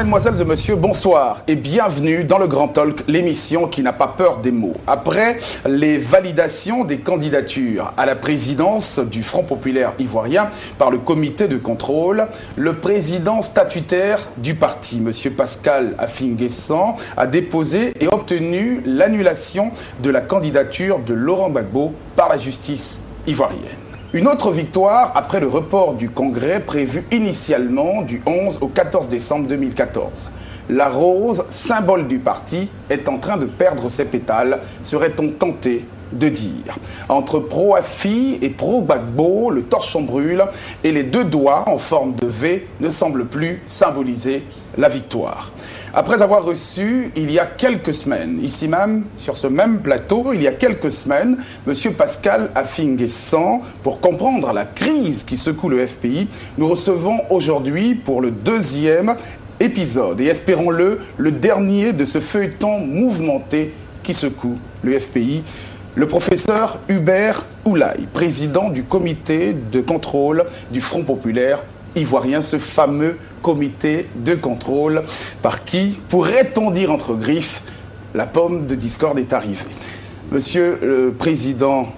mesdemoiselles et messieurs, bonsoir et bienvenue dans le Grand Talk, l'émission qui n'a pas peur des mots. Après les validations des candidatures à la présidence du Front populaire ivoirien par le comité de contrôle, le président statutaire du parti, M. Pascal Affi N'Guessan, a déposé et obtenu l'annulation de la candidature de Laurent Gbagbo par la justice ivoirienne. Une autre victoire après le report du congrès prévu initialement du 11 au 14 décembre 2014. La rose, symbole du parti, est en train de perdre ses pétales, serait-on tenté de dire. Entre pro-Affi et pro-Gbagbo, le torchon brûle et les deux doigts en forme de V ne semblent plus symboliser la victoire. Après avoir reçu, il y a quelques semaines, ici même, sur ce même plateau, il y a quelques semaines, M. Pascal Affi N'Guessan, pour comprendre la crise qui secoue le FPI, nous recevons aujourd'hui pour le deuxième épisode, et espérons-le, le dernier de ce feuilleton mouvementé qui secoue le FPI, le professeur Hubert Oulaye, président du comité de contrôle du Front populaire ivoirien, ce fameux comité de contrôle par qui, pourrait-on dire entre griffes, la pomme de discorde est arrivée. Monsieur le Président,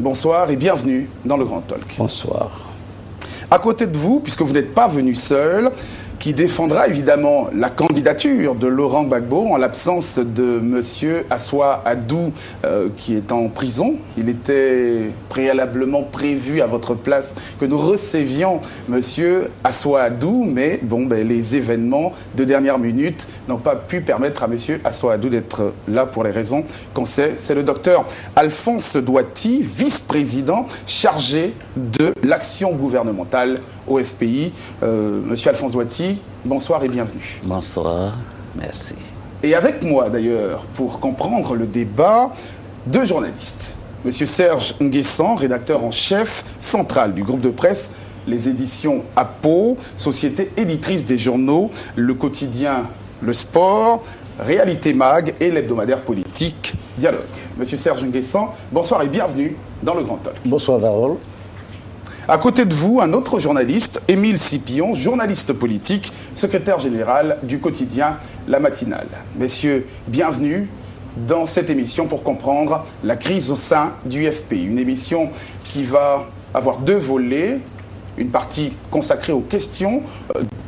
bonsoir et bienvenue dans le Grand Talk. Bonsoir. À côté de vous, puisque vous n'êtes pas venu seul, qui défendra évidemment la candidature de Laurent Gbagbo en l'absence de M. Assoua Adou qui est en prison. Il était préalablement prévu à votre place que nous recevions M. Assoua Adou, mais bon, les événements de dernière minute n'ont pas pu permettre à M. Assoua Adou d'être là pour les raisons qu'on sait. C'est le docteur Alphonse Douati, vice-président chargé de l'action gouvernementale au FPI. Monsieur Alphonse Douati, bonsoir et bienvenue. Bonsoir, merci. Et avec moi d'ailleurs, pour comprendre le débat, deux journalistes. Monsieur Serge N'Guessan, rédacteur en chef central du groupe de presse Les Éditions APO, société éditrice des journaux, le quotidien Le Sport, Réalité Mag et l'hebdomadaire politique Dialogue. Monsieur Serge N'Guessan, bonsoir et bienvenue dans le Grand Talk. Bonsoir Darol. À côté de vous, un autre journaliste, Émile Scipion, journaliste politique, secrétaire général du quotidien La Matinale. Messieurs, bienvenue dans cette émission pour comprendre la crise au sein du FPI. Une émission qui va avoir deux volets, une partie consacrée aux questions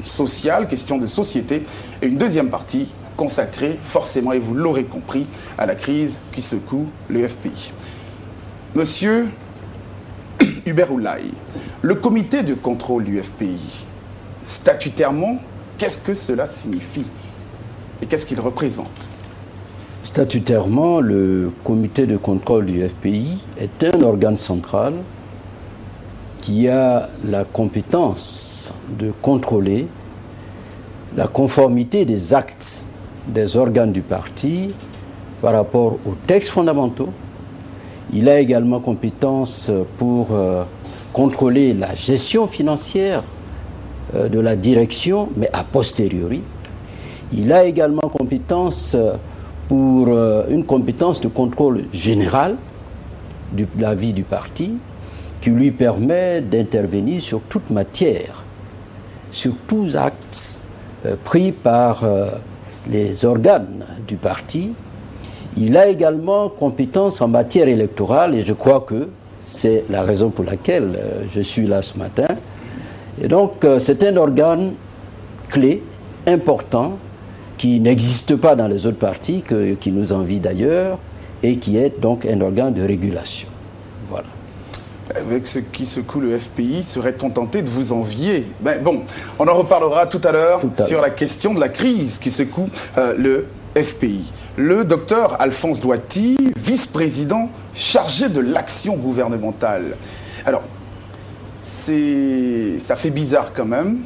sociales, questions de société, et une deuxième partie consacrée forcément, et vous l'aurez compris, à la crise qui secoue le FPI. Monsieur Hubert Oulaye, le comité de contrôle du FPI, statutairement, qu'est-ce que cela signifie et qu'est-ce qu'il représente? Statutairement, le comité de contrôle du FPI est un organe central qui a la compétence de contrôler la conformité des actes des organes du parti par rapport aux textes fondamentaux. Il a également compétence pour contrôler la gestion financière de la direction, mais a posteriori. Il a également compétence pour une compétence de contrôle général de la vie du parti, qui lui permet d'intervenir sur toute matière, sur tous actes pris par les organes du parti. Il a également compétence en matière électorale et je crois que c'est la raison pour laquelle je suis là ce matin. Et donc c'est un organe clé, important, qui n'existe pas dans les autres partis, qui nous envie d'ailleurs, et qui est donc un organe de régulation. Voilà. Avec ce qui secoue le FPI, serait-on tenté de vous envier? Bon, on en reparlera tout à l'heure sur la question de la crise qui secoue le FPI. Le docteur Alphonse Douati, vice-président chargé de l'action gouvernementale. Alors, ça fait bizarre quand même,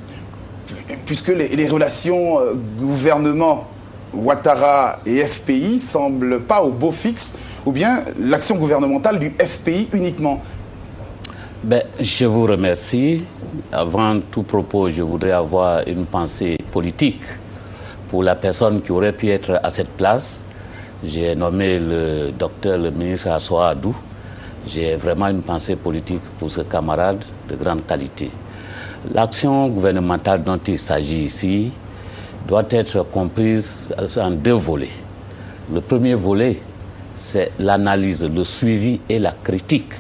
puisque les relations gouvernement, Ouattara et FPI semblent pas au beau fixe, ou bien l'action gouvernementale du FPI uniquement. Je vous remercie. Avant tout propos, je voudrais avoir une pensée politique pour la personne qui aurait pu être à cette place. J'ai nommé le ministre Assoua Adou. J'ai vraiment une pensée politique pour ce camarade de grande qualité. L'action gouvernementale dont il s'agit ici doit être comprise en deux volets. Le premier volet, c'est l'analyse, le suivi et la critique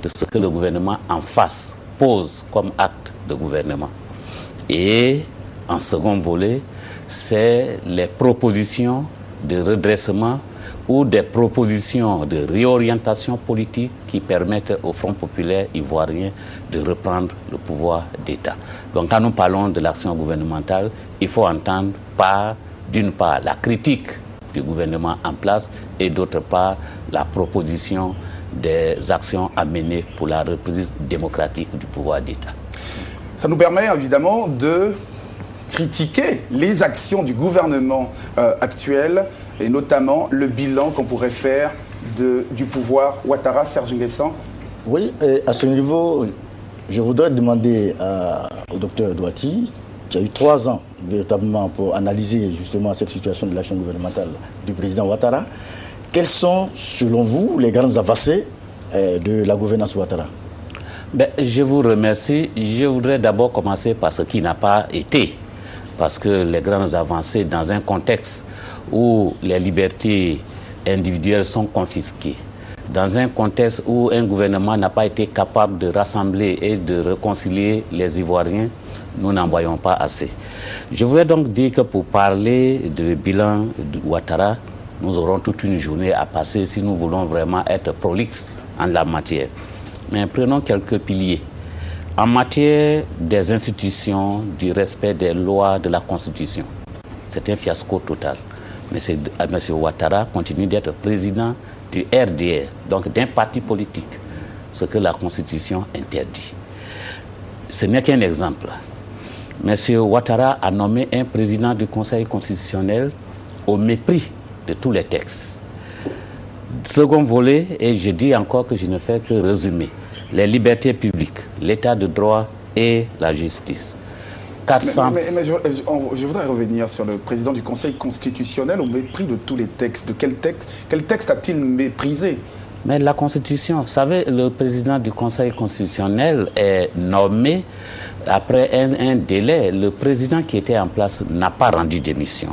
de ce que le gouvernement en face pose comme acte de gouvernement. Et en second volet, c'est les propositions de redressement ou des propositions de réorientation politique qui permettent au Front populaire ivoirien de reprendre le pouvoir d'État. Donc quand nous parlons de l'action gouvernementale, il faut entendre d'une part la critique du gouvernement en place et d'autre part la proposition des actions à mener pour la reprise démocratique du pouvoir d'État. Ça nous permet évidemment de critiquer les actions du gouvernement actuel et notamment le bilan qu'on pourrait faire du pouvoir Ouattara, Serge Nguessan. Oui, et à ce niveau, je voudrais demander au docteur Douati, qui a eu 3 ans véritablement pour analyser justement cette situation de l'action gouvernementale du président Ouattara, quelles sont, selon vous, les grandes avancées de la gouvernance Ouattara? Je vous remercie. Je voudrais d'abord commencer par ce qui n'a pas été. Parce que les grandes avancées dans un contexte où les libertés individuelles sont confisquées, dans un contexte où un gouvernement n'a pas été capable de rassembler et de réconcilier les Ivoiriens, nous n'en voyons pas assez. Je voudrais donc dire que pour parler du bilan de Ouattara, nous aurons toute une journée à passer si nous voulons vraiment être prolixes en la matière. Mais prenons quelques piliers. En matière des institutions, du respect des lois de la Constitution, c'est un fiasco total. Mais M. Ouattara continue d'être président du RDR, donc d'un parti politique, ce que la Constitution interdit. Ce n'est qu'un exemple. M. Ouattara a nommé un président du Conseil constitutionnel au mépris de tous les textes. Second volet, et je dis encore que je ne fais que résumer, les libertés publiques, l'état de droit et la justice. 400... Mais je voudrais revenir sur le président du Conseil constitutionnel au mépris de tous les textes. De quel texte a-t-il méprisé? Mais la Constitution, vous savez, le président du Conseil constitutionnel est nommé après un délai. Le président qui était en place n'a pas rendu démission.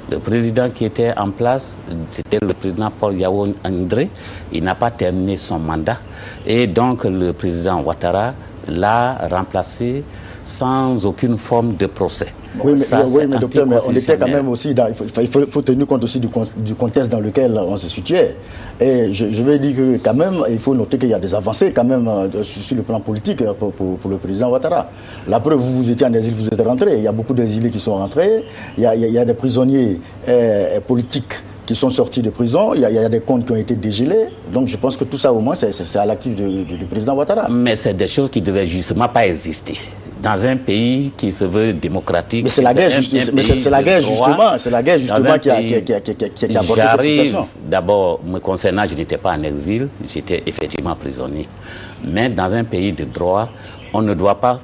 Le président qui était en place, c'était le président Paul Yao André, il n'a pas terminé son mandat. Et donc le président Ouattara l'a remplacé sans aucune forme de procès. Oui, mais docteur, mais on était quand même aussi dans... Il faut tenir compte aussi du contexte dans lequel on se situait. Et je vais dire que quand même, il faut noter qu'il y a des avancées quand même sur le plan politique pour le président Ouattara. La preuve, vous étiez en exil, vous êtes rentré. Il y a beaucoup d'exilés qui sont rentrés. Il y a des prisonniers politiques qui sont sortis de prison. Il y a des comptes qui ont été dégelés. Donc je pense que tout ça, au moins, c'est à l'actif du président Ouattara. Mais c'est des choses qui ne devaient justement pas exister. Dans un pays qui se veut démocratique. Mais c'est la guerre, justement. C'est la guerre, justement, qui a abordé cette situation. D'abord, me concernant, je n'étais pas en exil, j'étais effectivement prisonnier. Mais dans un pays de droit, on ne doit pas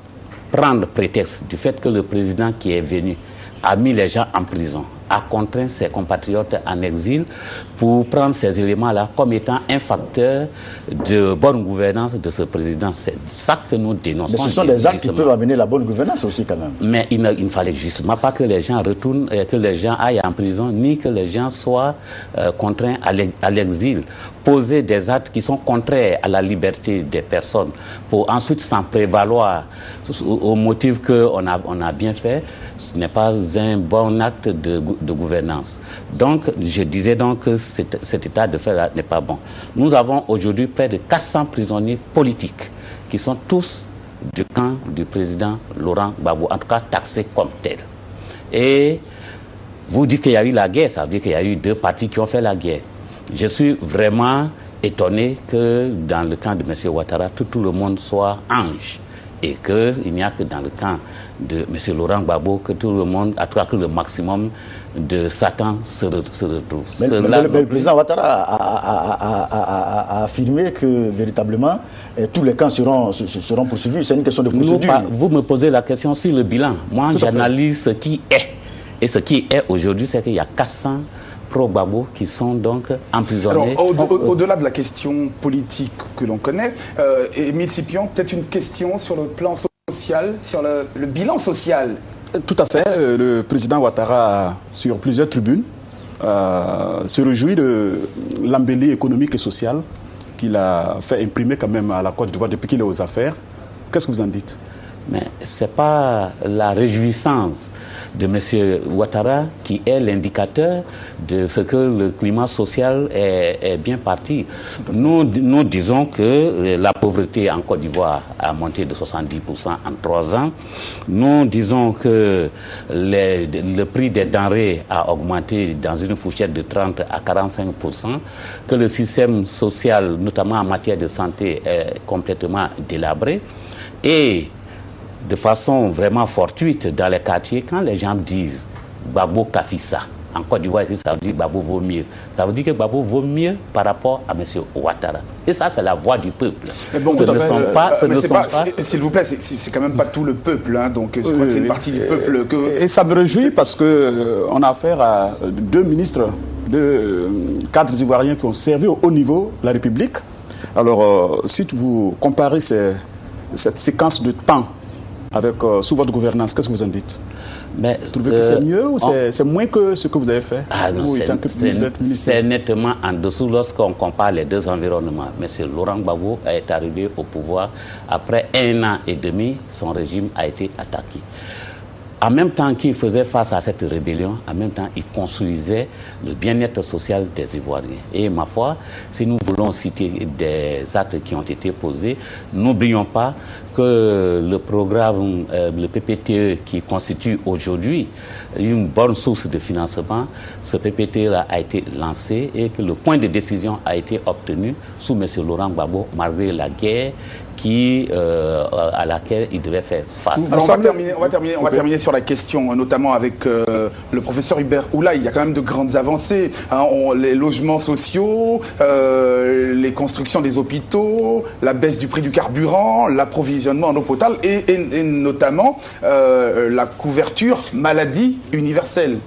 prendre prétexte du fait que le président qui est venu a mis les gens en prison, a contraint ses compatriotes en exil pour prendre ces éléments-là comme étant un facteur de bonne gouvernance de ce président. C'est ça que nous dénonçons. Mais ce sont des actes qui peuvent amener la bonne gouvernance aussi quand même. Mais il ne fallait justement pas que les gens retournent, que les gens aillent en prison, ni que les gens soient contraints à l'exil. Poser des actes qui sont contraires à la liberté des personnes pour ensuite s'en prévaloir au motif qu'on a bien fait, ce n'est pas un bon acte de gouvernance. Donc, je disais donc que cet état de fait n'est pas bon. Nous avons aujourd'hui près de 400 prisonniers politiques qui sont tous du camp du président Laurent Gbagbo, en tout cas taxés comme tels. Et vous dites qu'il y a eu la guerre, ça veut dire qu'il y a eu 2 partis qui ont fait la guerre. Je suis vraiment étonné que dans le camp de M. Ouattara, tout le monde soit ange et qu'il n'y a que dans le camp de M. Laurent Gbagbo que tout le monde, en tout cas que le maximum de Satan se retrouve. Mais le président Ouattara a affirmé que véritablement tous les camps seront poursuivis. C'est une question de procédure. Vous me posez la question sur le bilan. Moi, j'analyse ce qui est. Et ce qui est aujourd'hui, c'est qu'il y a 400 pro-Gbagbo qui sont donc emprisonnés. Alors, au-delà de la question politique que l'on connaît, Émile Scipion, peut-être une question sur le plan social, sur le bilan social Tout à fait. Le président Ouattara, sur plusieurs tribunes, se réjouit de l'embellie économique et sociale qu'il a fait imprimer quand même à la Côte d'Ivoire depuis qu'il est aux affaires. Qu'est-ce que vous en dites? Mais ce n'est pas la réjouissance de M. Ouattara qui est l'indicateur de ce que le climat social est bien parti. Nous disons que la pauvreté en Côte d'Ivoire a monté de 70% en 3 ans. Nous disons que le prix des denrées a augmenté dans une fourchette de 30 à 45%, que le système social, notamment en matière de santé, est complètement délabré. Et de façon vraiment fortuite dans les quartiers, quand les gens disent Babo Kafissa, en Côte d'Ivoire, ça veut dire Babo vaut mieux. Ça veut dire que Babo vaut mieux par rapport à M. Ouattara. Et ça, c'est la voix du peuple. Mais bon, ce ne sont pas... S'il vous plaît, c'est quand même pas tout le peuple. Hein, donc, je crois que c'est une partie du peuple que... Et ça me réjouit parce qu'on a affaire à 2 ministres, 2 cadres ivoiriens qui ont servi au haut niveau de la République. Alors, si vous comparez cette séquence de temps avec sous votre gouvernance, qu'est-ce que vous en dites? Mais, vous trouvez que c'est mieux ou c'est moins que ce que vous avez fait? C'est nettement en dessous lorsqu'on compare les 2 environnements. M. Laurent Gbagbo est arrivé au pouvoir. Après 1 an et demi, son régime a été attaqué. En même temps qu'il faisait face à cette rébellion, en même temps, il construisait le bien-être social des Ivoiriens. Et ma foi, si nous voulons citer des actes qui ont été posés, n'oublions pas que le programme, le PPTE, qui constitue aujourd'hui une bonne source de financement, ce PPTE-là a été lancé et que le point de décision a été obtenu sous M. Laurent Gbagbo, malgré la guerre à laquelle il devait faire face. Alors on va terminer sur la question, notamment avec le professeur Hubert Oulaye. Il y a quand même de grandes avancées. Hein, les logements sociaux, les constructions des hôpitaux, la baisse du prix du carburant, l'approvisionnement en eau potable et notamment la couverture maladie universelle.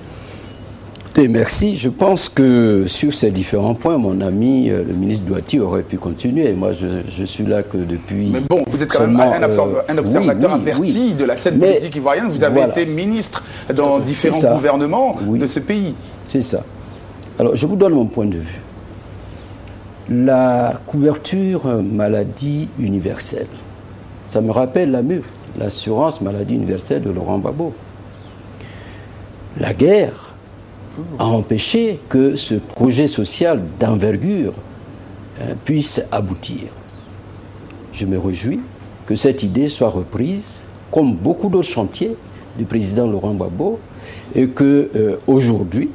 Merci. Je pense que sur ces différents points, mon ami, le ministre Douati, aurait pu continuer. Moi, je suis là que depuis... Mais bon, vous êtes quand même un observateur averti de la scène politique ivoirienne. Vous avez été ministre dans différents gouvernements de ce pays. C'est ça. Alors, je vous donne mon point de vue. La couverture maladie universelle, ça me rappelle la MUR, l'assurance maladie universelle de Laurent Gbagbo. La guerre a empêché que ce projet social d'envergure puisse aboutir. Je me réjouis que cette idée soit reprise, comme beaucoup d'autres chantiers du président Laurent Gbagbo, et que aujourd'hui,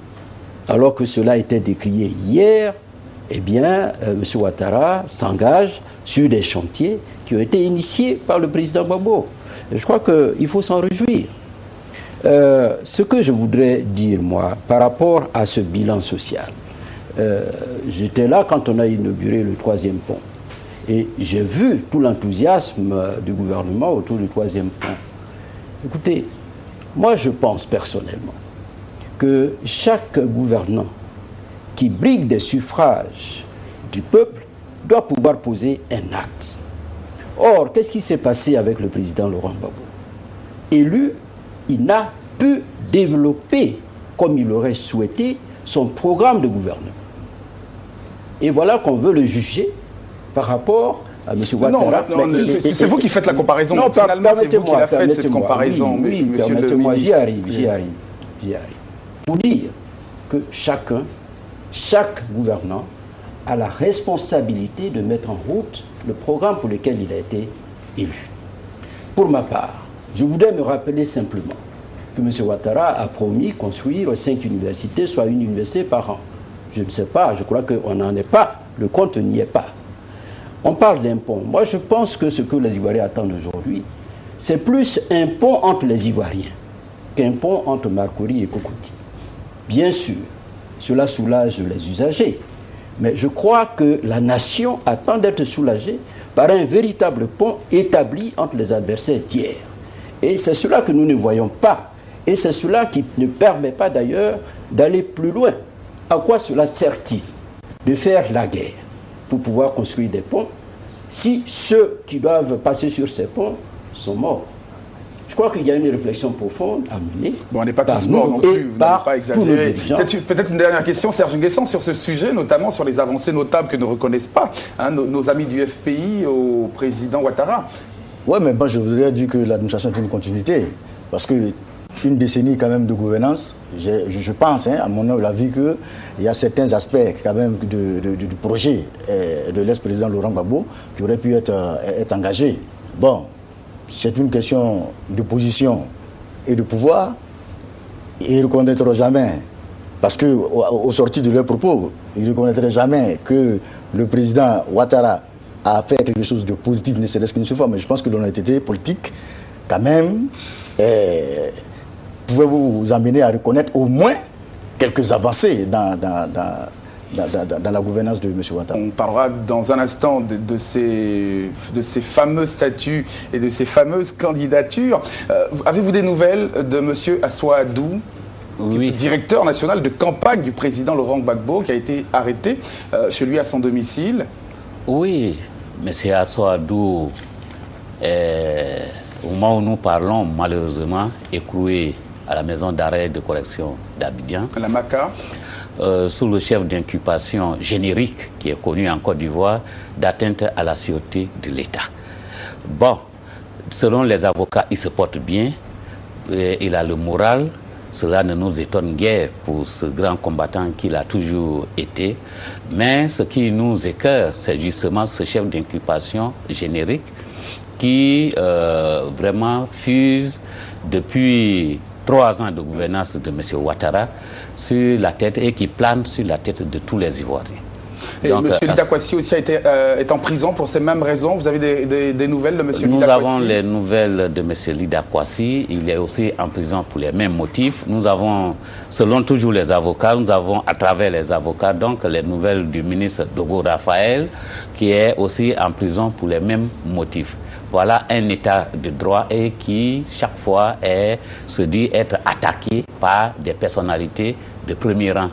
alors que cela était décrié hier, eh bien, M. Ouattara s'engage sur des chantiers qui ont été initiés par le président Gbagbo. Et je crois qu'il faut s'en réjouir. Ce que je voudrais dire, moi, par rapport à ce bilan social, j'étais là quand on a inauguré le 3e pont. Et j'ai vu tout l'enthousiasme du gouvernement autour du 3e pont. Écoutez, moi je pense personnellement que chaque gouvernant qui brigue des suffrages du peuple doit pouvoir poser un acte. Or, qu'est-ce qui s'est passé avec le président Laurent Gbagbo? Élu, il n'a pu développer, comme il aurait souhaité, son programme de gouvernement. Et voilà qu'on veut le juger par rapport à M. Ouattara. C'est vous qui faites la comparaison. Non, finalement, c'est vous qui la faites, cette comparaison. Oui, permettez-moi, j'y arrive. Pour dire que chaque gouvernant a la responsabilité de mettre en route le programme pour lequel il a été élu. Pour ma part, je voudrais me rappeler simplement que M. Ouattara a promis construire 5 universités, soit une université par an. Je ne sais pas, je crois qu'on n'en est pas, le compte n'y est pas. On parle d'un pont. Moi, je pense que ce que les Ivoiriens attendent aujourd'hui, c'est plus un pont entre les Ivoiriens qu'un pont entre Marcory et Cocody. Bien sûr, cela soulage les usagers, mais je crois que la nation attend d'être soulagée par un véritable pont établi entre les adversaires tiers. Et c'est cela que nous ne voyons pas. Et c'est cela qui ne permet pas d'ailleurs d'aller plus loin. À quoi cela sert-il de faire la guerre pour pouvoir construire des ponts si ceux qui doivent passer sur ces ponts sont morts? Je crois qu'il y a une réflexion profonde à mener. Bon, on n'est pas tous morts non plus, vous n'avez pas exagéré. Peut-être une dernière question, Serge Nguessan, sur ce sujet, notamment sur les avancées notables que ne reconnaissent pas nos amis du FPI au président Ouattara. Oui, mais moi je voudrais dire que l'administration est une continuité. Parce que une décennie quand même de gouvernance, je pense, à mon humble avis, qu'il y a certains aspects quand même du projet de l'ex-président Laurent Gbagbo qui auraient pu être engagés. Bon, c'est une question de position et de pouvoir. Ils ne reconnaîtront jamais, parce qu'au sorti de leurs propos, ils ne reconnaîtraient jamais que le président Ouattara a fait quelque chose de positif, ne serait-ce qu'une seule fois. Mais je pense que l'honnêteté politique, quand même, pouvez vous amener à reconnaître au moins quelques avancées dans la gouvernance de M. Ouattara. On parlera dans un instant de ces fameux statuts et de ces fameuses candidatures. Avez-vous des nouvelles de M. Assoadou, oui, directeur national de campagne du président Laurent Gbagbo, qui a été arrêté chez lui à son domicile? Oui, M. Assoadou, au moment où nous parlons, malheureusement, écroué à la maison d'arrêt de correction d'Abidjan. La MACA. Sous le chef d'inculpation générique qui est connu en Côte d'Ivoire d'atteinte à la sûreté de l'État. Bon, selon les avocats, il se porte bien, il a le moral. Cela ne nous étonne guère pour ce grand combattant qu'il a toujours été. Mais ce qui nous écœure, c'est justement ce chef d'inculpation générique qui vraiment fuse depuis 3 ans de gouvernance de M. Ouattara sur la tête et qui plane sur la tête de tous les Ivoiriens. Et M. Lida Kwasi aussi est en prison pour ces mêmes raisons. Vous avez des nouvelles de M. Lida Kwasi? Nous avons les nouvelles de M. Lida Kwasi. Il est aussi en prison pour les mêmes motifs. Nous avons, selon toujours les avocats, nous avons à travers les avocats donc les nouvelles du ministre Dogo Raphaël qui est aussi en prison pour les mêmes motifs. Voilà un état de droit et qui, chaque fois, se dit être attaqué par des personnalités de premier rang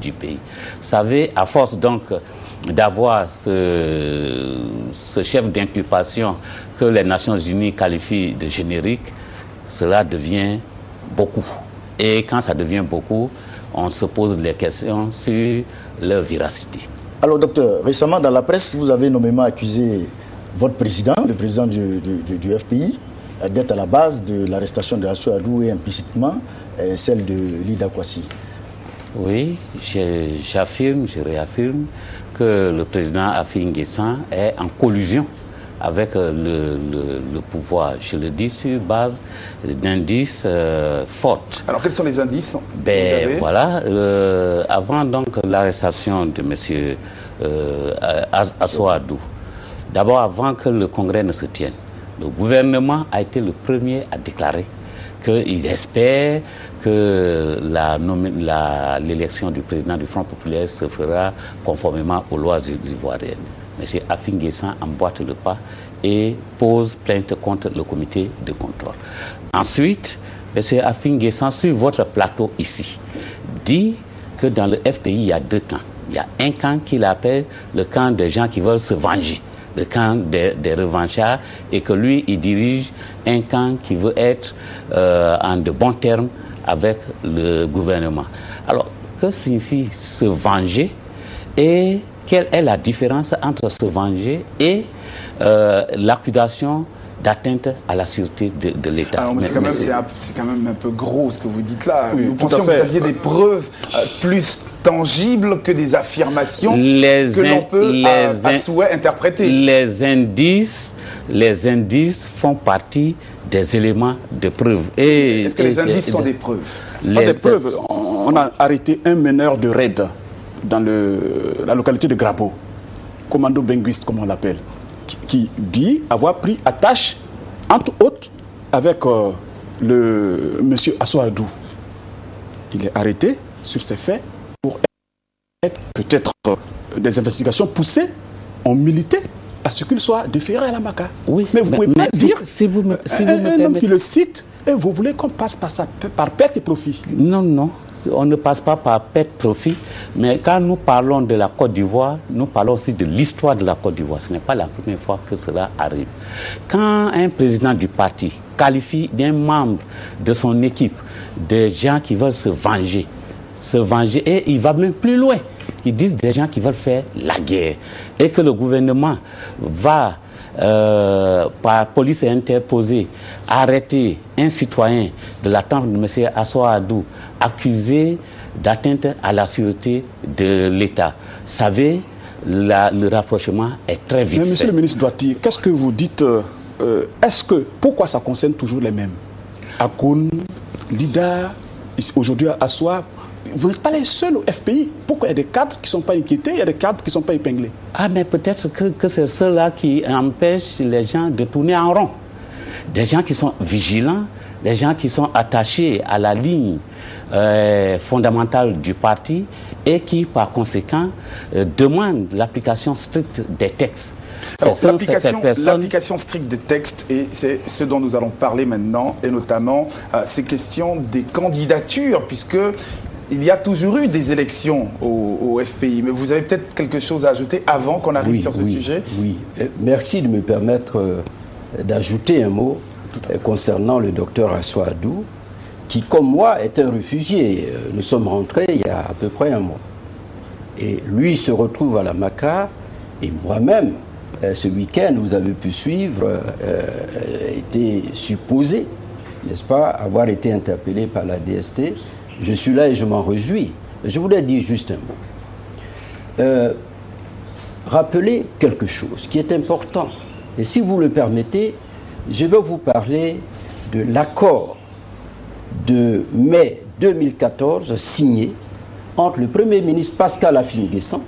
du pays. Vous savez, à force donc d'avoir ce chef d'inculpation que les Nations Unies qualifient de générique, cela devient beaucoup. Et quand ça devient beaucoup, on se pose des questions sur leur véracité. Alors, docteur, récemment dans la presse, vous avez nommément accusé votre président, le président du FPI, d'être à la base de l'arrestation de Assoadou et implicitement celle de Lida Kwasi. Oui, j'affirme, je réaffirme que le président Affi N'Guessan est en collusion avec le pouvoir. Je le dis sur base d'indices forts. Alors quels sont les indices? Voilà, avant donc l'arrestation de M. Assoadou, d'abord avant que le congrès ne se tienne, le gouvernement a été le premier à déclarer qu'il espère que l'élection du président du Front populaire se fera conformément aux lois ivoiriennes. M. Affi N'Guessan emboîte le pas et pose plainte contre le comité de contrôle. Ensuite, M. Affi N'Guessan, sur votre plateau ici, dit que dans le FPI, il y a 2 camps. Il y a un camp qu'il appelle le camp des gens qui veulent se venger, le camp des revanchards, et que lui, il dirige un camp qui veut être en de bons termes avec le gouvernement. Alors, que signifie se venger et quelle est la différence entre se venger et l'accusation d'atteinte à la sûreté de l'État? Alors, c'est quand même un peu gros ce que vous dites là. Oui, vous pensiez que vous aviez des preuves plus tangibles que des affirmations que l'on peut à souhait interpréter. Les indices font partie des éléments de preuve. Est-ce que les indices sont des preuves? Pas des preuves. On a arrêté un meneur de raid dans la localité de Grabo, commando benguiste comme on l'appelle, qui dit avoir pris attache, entre autres, avec le monsieur Assoadou. Il est arrêté sur ces faits pour être peut-être des investigations poussées, ont milité à ce qu'il soit déféré à la MACA. Oui, mais vous ne pouvez pas dire si vous me un homme qui le cite et vous voulez qu'on passe par perte et profit. Non, on ne passe pas par perte-profit, mais quand nous parlons de la Côte d'Ivoire, nous parlons aussi de l'histoire de la Côte d'Ivoire. Ce n'est pas la première fois que cela arrive. Quand un président du parti qualifie d'un membre de son équipe des gens qui veulent se venger, et il va même plus loin. Ils disent des gens qui veulent faire la guerre, et que le gouvernement va par police interposée, arrêter un citoyen de la tente de M. Assoadou, accusé d'atteinte à la sûreté de l'État. Vous savez, le rapprochement est très vite. Mais monsieur le ministre Douati, qu'est-ce que vous dites pourquoi ça concerne toujours les mêmes? Akoun, Lida, aujourd'hui Assoa, vous n'êtes pas les seuls au FPI. Pourquoi il y a des cadres qui ne sont pas inquiétés, il y a des cadres qui ne sont pas épinglés? Ah, mais peut-être que c'est ceux-là qui empêchent les gens de tourner en rond. Des gens qui sont vigilants, des gens qui sont attachés à la ligne fondamentale du parti et qui, par conséquent, demandent l'application stricte des textes. Alors, l'application stricte des textes, et c'est ce dont nous allons parler maintenant, et notamment ces questions des candidatures, puisque il y a toujours eu des élections au FPI, mais vous avez peut-être quelque chose à ajouter avant qu'on arrive sur ce sujet? Oui, merci de me permettre d'ajouter un mot concernant le docteur Assoadou, qui, comme moi, est un réfugié. Nous sommes rentrés il y a à peu près un mois. Et lui se retrouve à la MACA, et moi-même, ce week-end, vous avez pu suivre, était supposé, n'est-ce pas, avoir été interpellé par la DST. Je suis là et je m'en réjouis. Je voulais dire juste un mot. Rappeler quelque chose qui est important. Et si vous le permettez, je vais vous parler de l'accord de mai 2014 signé entre le Premier ministre Pascal Affi-N'Guessan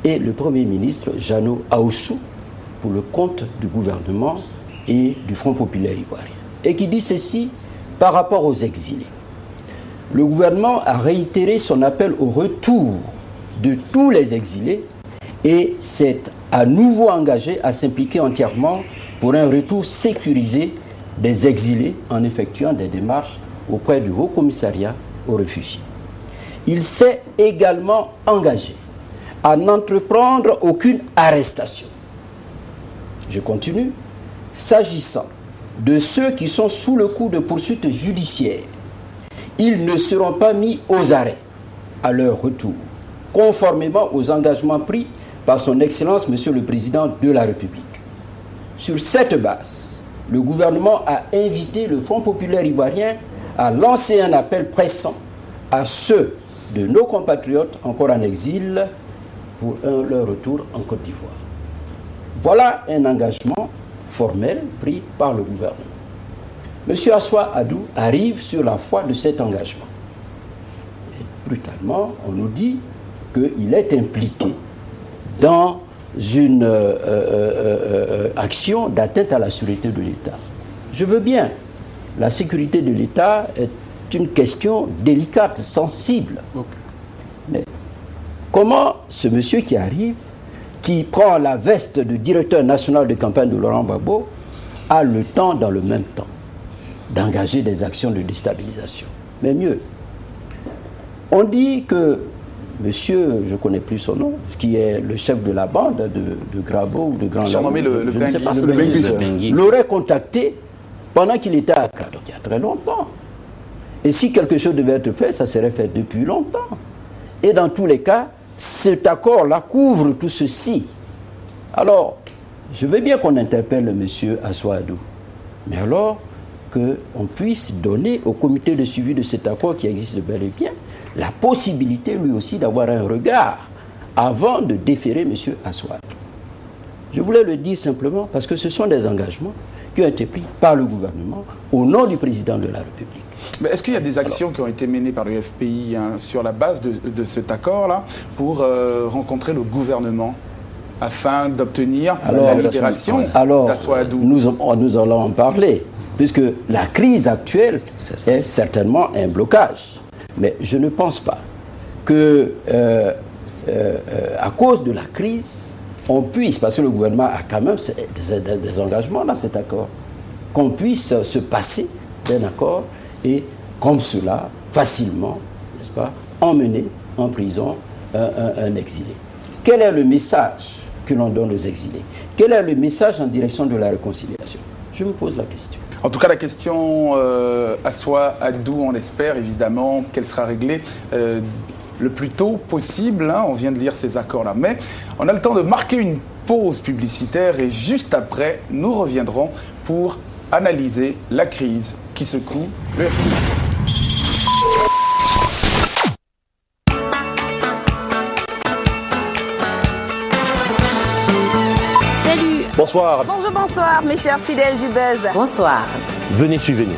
et le Premier ministre Jeannot Ahoussou pour le compte du gouvernement et du Front populaire ivoirien. Et qui dit ceci par rapport aux exilés. Le gouvernement a réitéré son appel au retour de tous les exilés et s'est à nouveau engagé à s'impliquer entièrement pour un retour sécurisé des exilés en effectuant des démarches auprès du Haut Commissariat aux réfugiés. Il s'est également engagé à n'entreprendre aucune arrestation. Je continue. S'agissant de ceux qui sont sous le coup de poursuites judiciaires, ils ne seront pas mis aux arrêts à leur retour, conformément aux engagements pris par son Excellence, Monsieur le Président de la République. Sur cette base, le gouvernement a invité le Front populaire ivoirien à lancer un appel pressant à ceux de nos compatriotes encore en exil pour leur retour en Côte d'Ivoire. Voilà un engagement formel pris par le gouvernement. M. Assoadou arrive sur la foi de cet engagement. Et brutalement, on nous dit qu'il est impliqué dans une action d'atteinte à la sécurité de l'État. Je veux bien. La sécurité de l'État est une question délicate, sensible. Okay. Mais comment ce monsieur qui arrive, qui prend la veste de directeur national de campagne de Laurent Gbagbo, a le temps, dans le même temps, d'engager des actions de déstabilisation? Mais mieux, on dit que monsieur, je ne connais plus son nom, qui est le chef de la bande de Grabo ou de Grand Lago, je ne sais pas, l'aurait contacté pendant qu'il était à Accra, donc il y a très longtemps. Et si quelque chose devait être fait, ça serait fait depuis longtemps. Et dans tous les cas, cet accord-là couvre tout ceci. Alors, je veux bien qu'on interpelle M. Assoadou, mais alors qu'on puisse donner au comité de suivi de cet accord qui existe bel et bien la possibilité lui aussi d'avoir un regard avant de déférer M. Assoadou. Je voulais le dire simplement parce que ce sont des engagements qui ont été pris par le gouvernement au nom du président de la République. Mais est-ce qu'il y a des actions qui ont été menées par le FPI sur la base de cet accord-là pour rencontrer le gouvernement afin d'obtenir la libération d'Assoadou? Nous allons en parler, puisque la crise actuelle est certainement un blocage. Mais je ne pense pas que, à cause de la crise, on puisse, parce que le gouvernement a quand même des engagements dans cet accord, qu'on puisse se passer d'un accord et, comme cela, facilement n'est-ce pas, emmener en prison un exilé. Quel est le message que l'on donne aux exilés? Quel est le message en direction de la réconciliation? Je me pose la question. En tout cas, la question Assoua Agdou, on espère évidemment qu'elle sera réglée le plus tôt possible. On vient de lire ces accords-là. Mais on a le temps de marquer une pause publicitaire et juste après, nous reviendrons pour analyser la crise qui secoue le FPI. Bonsoir. Bonjour, bonsoir, mes chers fidèles du Buzz. Bonsoir. Venez, suivez-nous.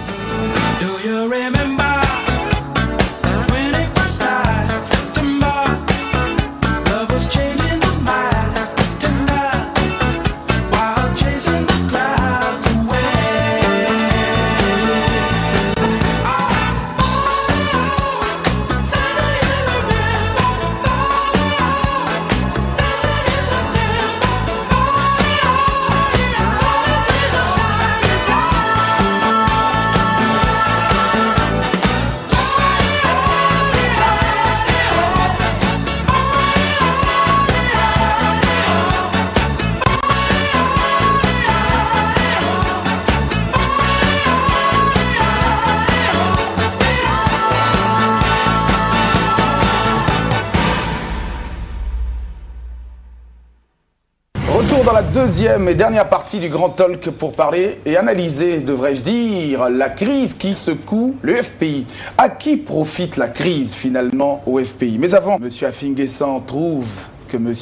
Dans la deuxième et dernière partie du Grand Talk pour parler et analyser, devrais-je dire, la crise qui secoue le FPI. À qui profite la crise finalement au FPI? Mais avant, M. Afin-Guessan trouve que M.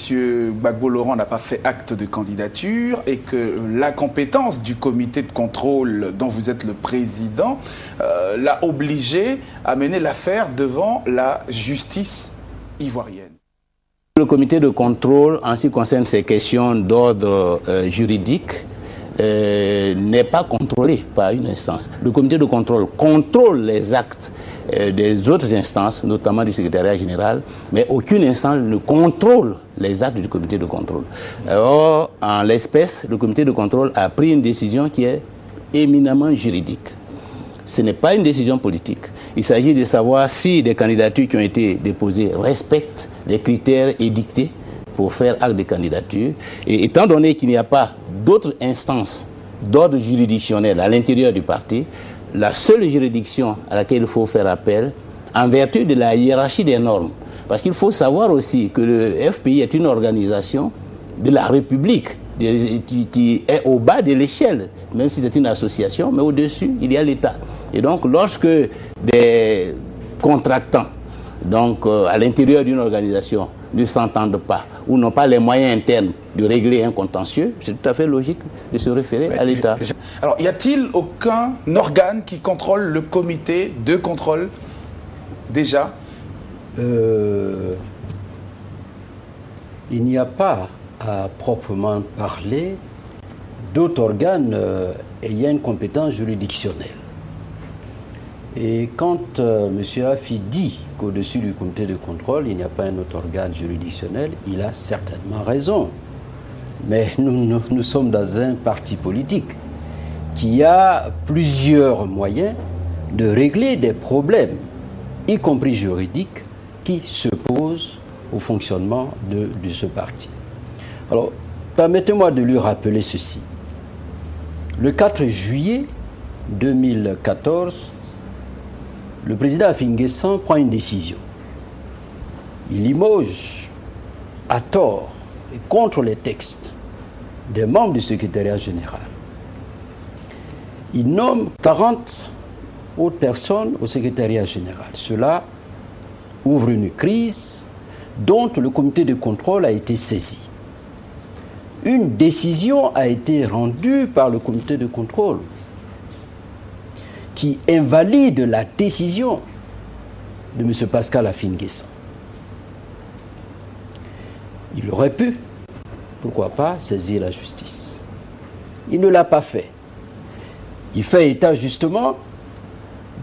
Gbagbo-Laurent n'a pas fait acte de candidature et que l'incompétence du comité de contrôle dont vous êtes le président l'a obligé à mener l'affaire devant la justice ivoirienne. Le comité de contrôle, en ce qui concerne ces questions d'ordre juridique, n'est pas contrôlé par une instance. Le comité de contrôle contrôle les actes des autres instances, notamment du secrétariat général, mais aucune instance ne contrôle les actes du comité de contrôle. Or, en l'espèce, le comité de contrôle a pris une décision qui est éminemment juridique. Ce n'est pas une décision politique. Il s'agit de savoir si des candidatures qui ont été déposées respectent les critères édictés pour faire acte de candidature. Et étant donné qu'il n'y a pas d'autres instances d'ordre juridictionnel à l'intérieur du parti, la seule juridiction à laquelle il faut faire appel, en vertu de la hiérarchie des normes, parce qu'il faut savoir aussi que le FPI est une organisation de la République, qui est au bas de l'échelle, même si c'est une association, mais au-dessus, il y a l'État. Et donc, lorsque des contractants, donc à l'intérieur d'une organisation, ne s'entendent pas ou n'ont pas les moyens internes de régler un contentieux, c'est tout à fait logique de se référer à l'État. Alors, y a-t-il aucun organe qui contrôle le comité de contrôle déjà? Il n'y a pas à proprement parler d'autres organes ayant une compétence juridictionnelle. Et quand M. Afi dit qu'au-dessus du comité de contrôle, il n'y a pas un autre organe juridictionnel, il a certainement raison. Mais nous sommes dans un parti politique qui a plusieurs moyens de régler des problèmes, y compris juridiques, qui se posent au fonctionnement de ce parti. Alors, permettez-moi de lui rappeler ceci. Le 4 juillet 2014, le président Afin-Guessan prend une décision. Il limoge à tort et contre les textes des membres du secrétariat général. Il nomme 40 autres personnes au secrétariat général. Cela ouvre une crise dont le comité de contrôle a été saisi. Une décision a été rendue par le comité de contrôle qui invalide la décision de M. Pascal Afin-Guessan. Il aurait pu, pourquoi pas, saisir la justice. Il ne l'a pas fait. Il fait état justement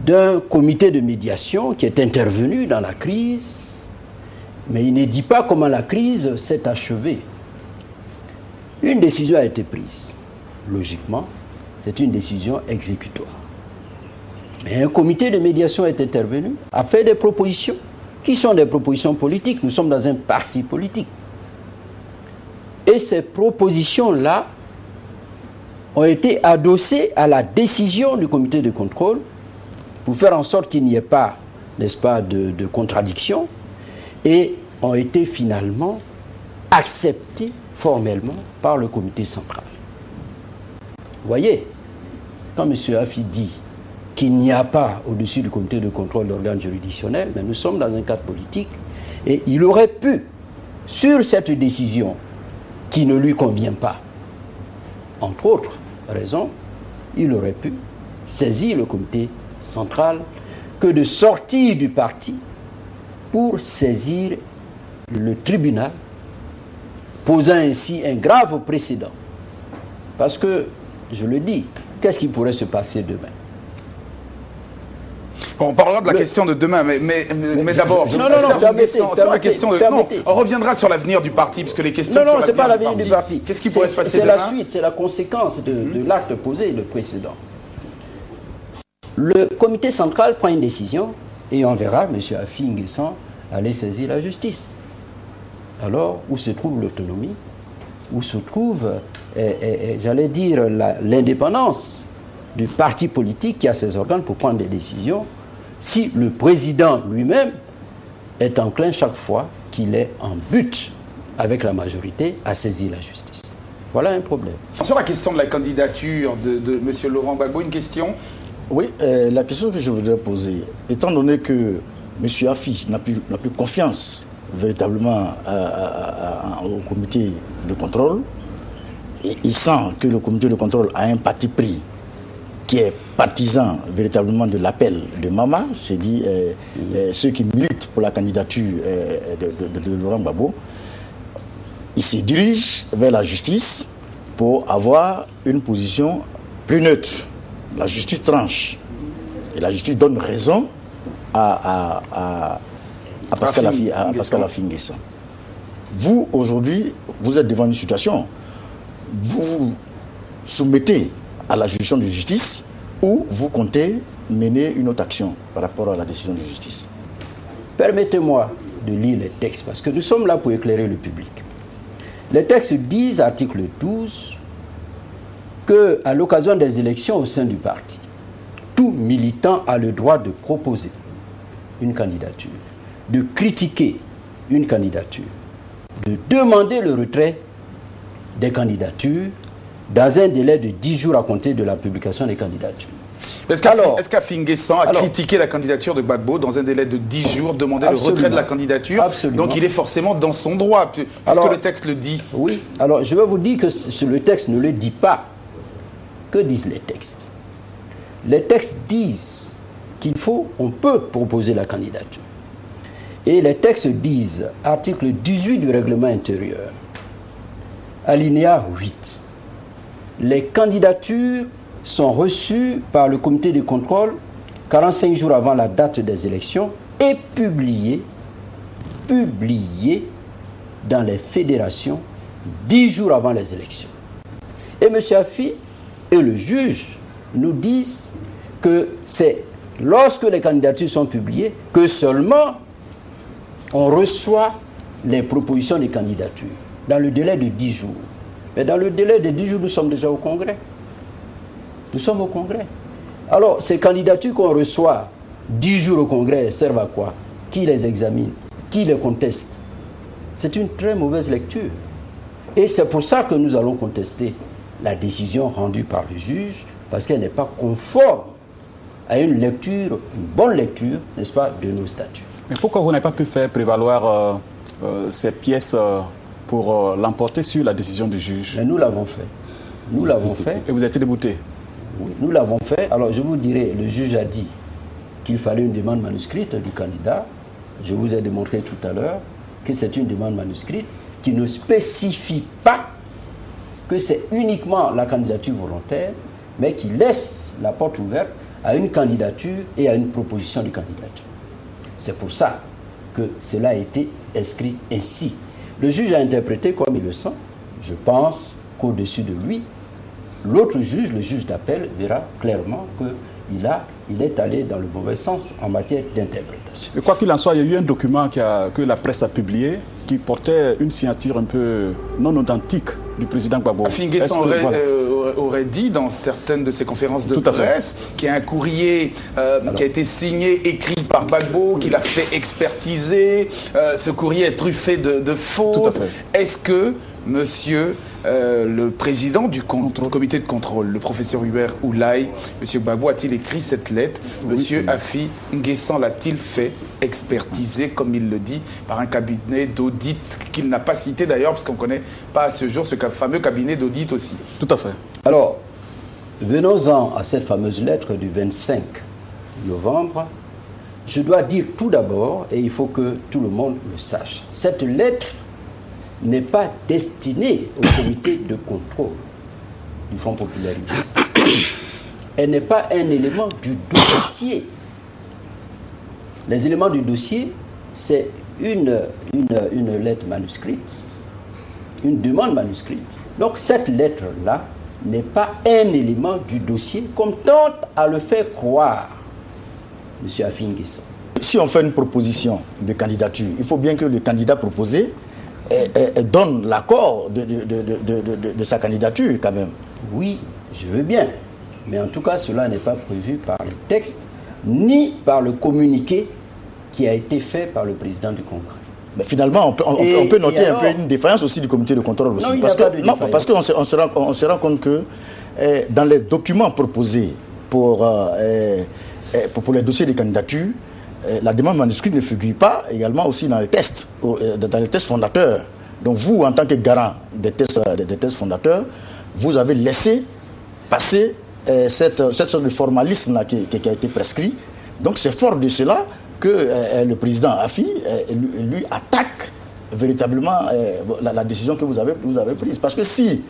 d'un comité de médiation qui est intervenu dans la crise, mais il ne dit pas comment la crise s'est achevée. Une décision a été prise. Logiquement, c'est une décision exécutoire. Mais un comité de médiation est intervenu, a fait des propositions. qui sont des propositions politiques. Nous sommes dans un parti politique. Et ces propositions-là ont été adossées à la décision du comité de contrôle pour faire en sorte qu'il n'y ait pas, n'est-ce pas, de contradiction, et ont été finalement acceptées formellement par le comité central. Vous voyez, quand M. Afi dit qu'il n'y a pas au-dessus du comité de contrôle d'organes juridictionnels, mais nous sommes dans un cadre politique, et il aurait pu, sur cette décision qui ne lui convient pas, entre autres raisons, il aurait pu saisir le comité central que de sortir du parti pour saisir le tribunal, posant ainsi un grave précédent. Parce que, je le dis, qu'est-ce qui pourrait se passer demain? Bon, on parlera de la question de demain, mais d'abord, on reviendra sur l'avenir du parti, puisque les questions non, c'est pas l'avenir du parti. Qu'est-ce qui pourrait se passer demain? C'est la suite, c'est la conséquence de l'acte posé, le précédent. Le comité central prend une décision et on verra M. Afi N'Guessan aller saisir la justice. Alors, où se trouve l'autonomie? Où se trouve, j'allais dire, l'indépendance du parti politique qui a ses organes pour prendre des décisions, si le président lui-même est enclin chaque fois qu'il est en but avec la majorité à saisir la justice? Voilà un problème. Sur la question de la candidature de M. Laurent Gbagbo, une question? Oui, la question que je voudrais poser, étant donné que M. Afi n'a plus confiance véritablement au comité de contrôle, et il sent que le comité de contrôle a un parti pris qui est partisan véritablement de l'appel de Mama, c'est-à-dire ceux qui militent pour la candidature de Laurent Gbagbo, il se dirige vers la justice pour avoir une position plus neutre. La justice tranche. Et la justice donne raison à Pascal Afi N'Guessan. Vous, aujourd'hui, vous êtes devant une situation, vous vous soumettez à la juridiction de justice ou vous comptez mener une autre action par rapport à la décision de justice? Permettez-moi de lire les textes, parce que nous sommes là pour éclairer le public. Les textes disent, article 12, qu'à l'occasion des élections au sein du parti, tout militant a le droit de proposer une candidature, de critiquer une candidature, de demander le retrait des candidatures dans un délai de 10 jours à compter de la publication des candidatures. Est-ce qu'Afi N'Guessan a critiqué la candidature de Gbagbo dans un délai de 10 jours, demandé le retrait de la candidature? Absolument. Donc il est forcément dans son droit, puisque le texte le dit. Oui, alors je vais vous dire que le texte ne le dit pas. Que disent les textes? Les textes disent on peut proposer la candidature. Et les textes disent, article 18 du règlement intérieur, alinéa 8, les candidatures sont reçues par le comité de contrôle 45 jours avant la date des élections et publiées dans les fédérations 10 jours avant les élections. Et M. Afi et le juge nous disent que c'est lorsque les candidatures sont publiées que seulement on reçoit les propositions de candidature dans le délai de 10 jours. Mais dans le délai de 10 jours, nous sommes déjà au Congrès. Nous sommes au Congrès. Alors, ces candidatures qu'on reçoit 10 jours au Congrès servent à quoi? Qui les examine? Qui les conteste? C'est une très mauvaise lecture. Et c'est pour ça que nous allons contester la décision rendue par le juge, parce qu'elle n'est pas conforme à une bonne lecture, n'est-ce pas, de nos statuts. Mais pourquoi vous n'avez pas pu faire prévaloir ces pièces pour l'emporter sur la décision du juge? Mais nous l'avons fait. Nous l'avons fait. Et vous êtes débouté? Oui, nous l'avons fait. Alors je vous dirai, le juge a dit qu'il fallait une demande manuscrite du candidat. Je vous ai démontré tout à l'heure que c'est une demande manuscrite qui ne spécifie pas que c'est uniquement la candidature volontaire, mais qui laisse la porte ouverte à une candidature et à une proposition de candidature. C'est pour ça que cela a été inscrit ainsi. Le juge a interprété comme il le sent. Je pense qu'au-dessus de lui, l'autre juge, le juge d'appel, verra clairement il est allé dans le mauvais sens en matière d'interprétation. Et quoi qu'il en soit, il y a eu un document que la presse a publié qui portait une signature un peu non authentique du président Gbagbo. Afin N'Guessan aurait dit dans certaines de ses conférences de presse qu'il y a un courrier qui a été signé, écrit par Gbagbo, qu'il a fait expertiser. Ce courrier est truffé de fautes. Est-ce que monsieur le président du comité de contrôle, le professeur Hubert Oulaye, monsieur Gbagbo, a-t-il écrit cette lettre? Monsieur Afin N'Guessan l'a-t-il fait expertiser, comme il le dit, par un cabinet d'audit qu'il n'a pas cité d'ailleurs, parce qu'on ne connaît pas à ce jour ce fameux cabinet d'audit aussi? Tout à fait. Alors, venons-en à cette fameuse lettre du 25 novembre. Je dois dire tout d'abord, et il faut que tout le monde le sache, cette lettre n'est pas destinée au comité de contrôle du Front populaire. Elle n'est pas un élément du dossier. Les éléments du dossier, c'est une lettre manuscrite, une demande manuscrite. Donc cette lettre-là n'est pas un élément du dossier, comme tente à le faire croire M. Afin N'Guessan. Si on fait une proposition de candidature, il faut bien que le candidat proposé donne l'accord de sa candidature quand même. Oui, je veux bien. Mais en tout cas, cela n'est pas prévu par le texte, ni par le communiqué qui a été fait par le président du Congrès. Mais finalement, on peut noter un peu une défaillance aussi du comité de contrôle aussi. Parce qu'on se rend compte que dans les documents proposés pour les dossiers de candidature, la demande manuscrite ne figure pas également aussi dans les tests fondateurs. Donc vous, en tant que garant des tests fondateurs, vous avez laissé passer cette sorte de formalisme-là qui a été prescrit. Donc c'est fort de cela que le président Afi lui attaque véritablement la décision que vous avez prise. Parce que si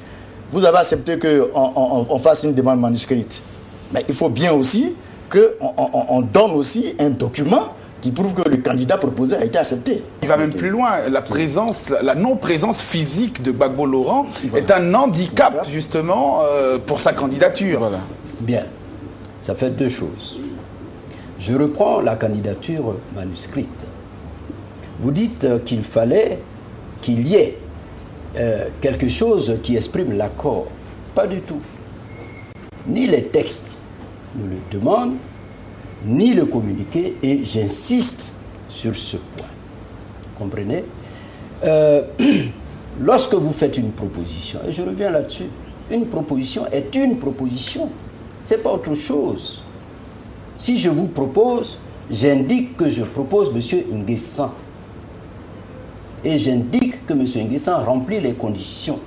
vous avez accepté qu'on fasse une demande manuscrite, mais il faut bien aussi qu'on donne aussi un document qui prouve que le candidat proposé a été accepté. Il va même plus loin. La non-présence physique de Gbagbo Laurent est un handicap justement pour sa candidature. Voilà. Bien, ça fait deux choses. Je reprends la candidature manuscrite. Vous dites qu'il fallait qu'il y ait quelque chose qui exprime l'accord. Pas du tout. Ni les textes nous le demandent, ni le communiqué, et j'insiste sur ce point. Comprenez? Lorsque vous faites une proposition, et je reviens là-dessus, une proposition est une proposition. Ce n'est pas autre chose. Si je vous propose, j'indique que je propose M. N'Guessan. Et j'indique que M. N'Guessan remplit les conditions.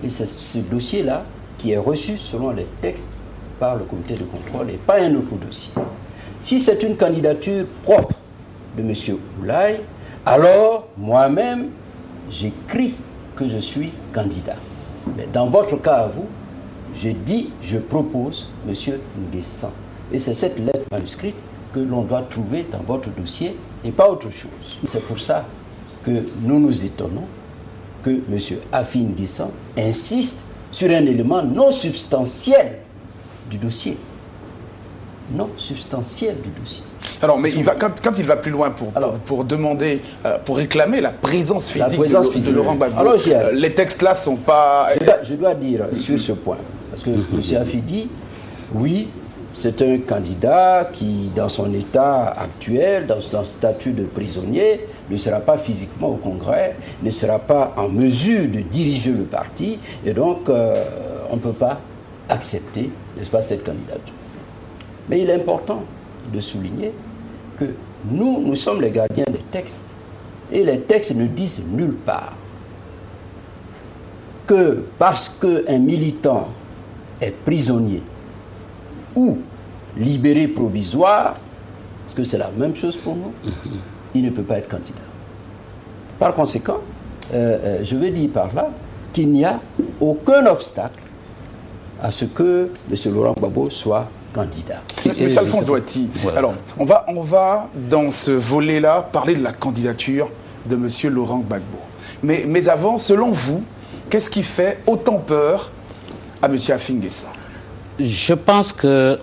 Et c'est ce dossier-là qui est reçu selon les textes par le comité de contrôle et pas un autre dossier. Si c'est une candidature propre de M. Oulaye, alors moi-même, j'écris que je suis candidat. Mais dans votre cas à vous, je dis, je propose M. N'Guessan. Et c'est cette lettre manuscrite que l'on doit trouver dans votre dossier et pas autre chose. C'est pour ça que nous nous étonnons que M. Afin N'Guessan insiste sur un élément non substantiel du dossier. Non substantiel du dossier. Alors, mais quand il va plus loin pour demander, pour réclamer la présence physique de Laurent Gbagbo, les textes-là ne sont pas... Je dois dire sur ce point, parce que M. Afi dit, oui, c'est un candidat qui, dans son état actuel, dans son statut de prisonnier, ne sera pas physiquement au Congrès, ne sera pas en mesure de diriger le parti, et donc on ne peut pas accepter, n'est-ce pas, cette candidature. Mais il est important de souligner que nous sommes les gardiens des textes, et les textes ne disent nulle part que parce qu'un militant est prisonnier ou libéré provisoire, parce que c'est la même chose pour nous, il ne peut pas être candidat. Par conséquent, je veux dire par là qu'il n'y a aucun obstacle à ce que M. Laurent Gbagbo soit candidat. M. Alphonse Douati, voilà. Alors, on va dans ce volet-là parler de la candidature de M. Laurent Gbagbo. Mais avant, selon vous, qu'est-ce qui fait autant peur à M. Afin N'Guessan? Je pense que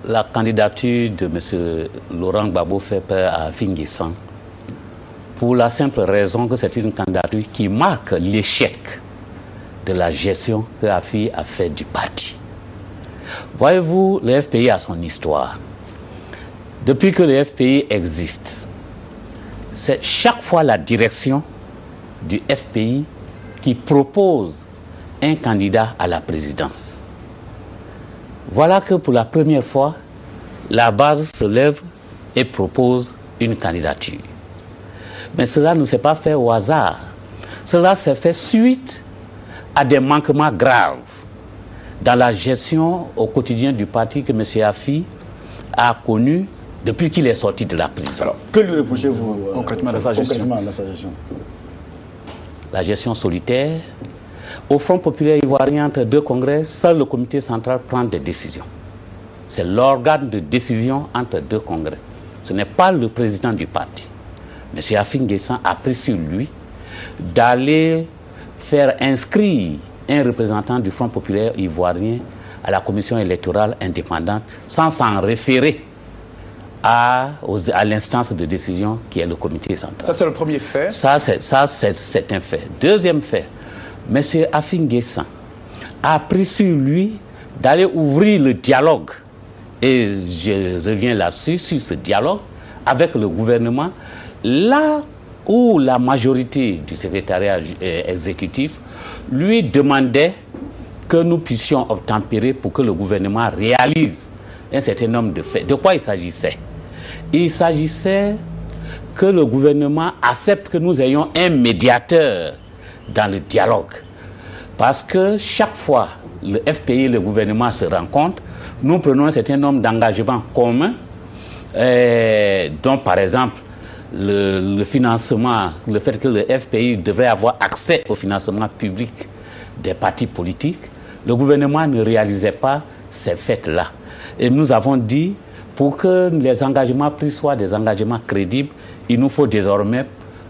la candidature de M. Laurent Gbagbo fait peur à Affi N'Guessan pour la simple raison que c'est une candidature qui marque l'échec de la gestion que Affi a fait du parti. Voyez-vous, le FPI a son histoire. Depuis que le FPI existe, c'est chaque fois la direction du FPI qui propose un candidat à la présidence. Voilà que pour la première fois, la base se lève et propose une candidature. Mais cela ne s'est pas fait au hasard. Cela s'est fait suite à des manquements graves dans la gestion au quotidien du parti que M. Affi a connu depuis qu'il est sorti de la prison. Alors, que lui reprochez-vous concrètement dans sa gestion? La gestion solitaire. Au Front populaire ivoirien, entre deux congrès, seul le comité central prend des décisions. C'est l'organe de décision entre deux congrès. Ce n'est pas le président du parti. M. Affi N'Guessan a pris sur lui d'aller faire inscrire un représentant du Front populaire ivoirien à la commission électorale indépendante sans s'en référer à l'instance de décision qui est le comité central. Ça, c'est le premier fait. Ça, c'est un fait. Deuxième fait, M. Affi N'Guessan a pris sur lui d'aller ouvrir le dialogue, et je reviens là-dessus, sur ce dialogue, avec le gouvernement, là où la majorité du secrétariat exécutif lui demandait que nous puissions obtempérer pour que le gouvernement réalise un certain nombre de faits. De quoi il s'agissait? Il s'agissait que le gouvernement accepte que nous ayons un médiateur dans le dialogue. Parce que chaque fois le FPI et le gouvernement se rencontrent, nous prenons un certain nombre d'engagements communs, dont par exemple le financement, le fait que le FPI devrait avoir accès au financement public des partis politiques. Le gouvernement ne réalisait pas ces faits-là. Et nous avons dit, pour que les engagements pris soient des engagements crédibles, il nous faut désormais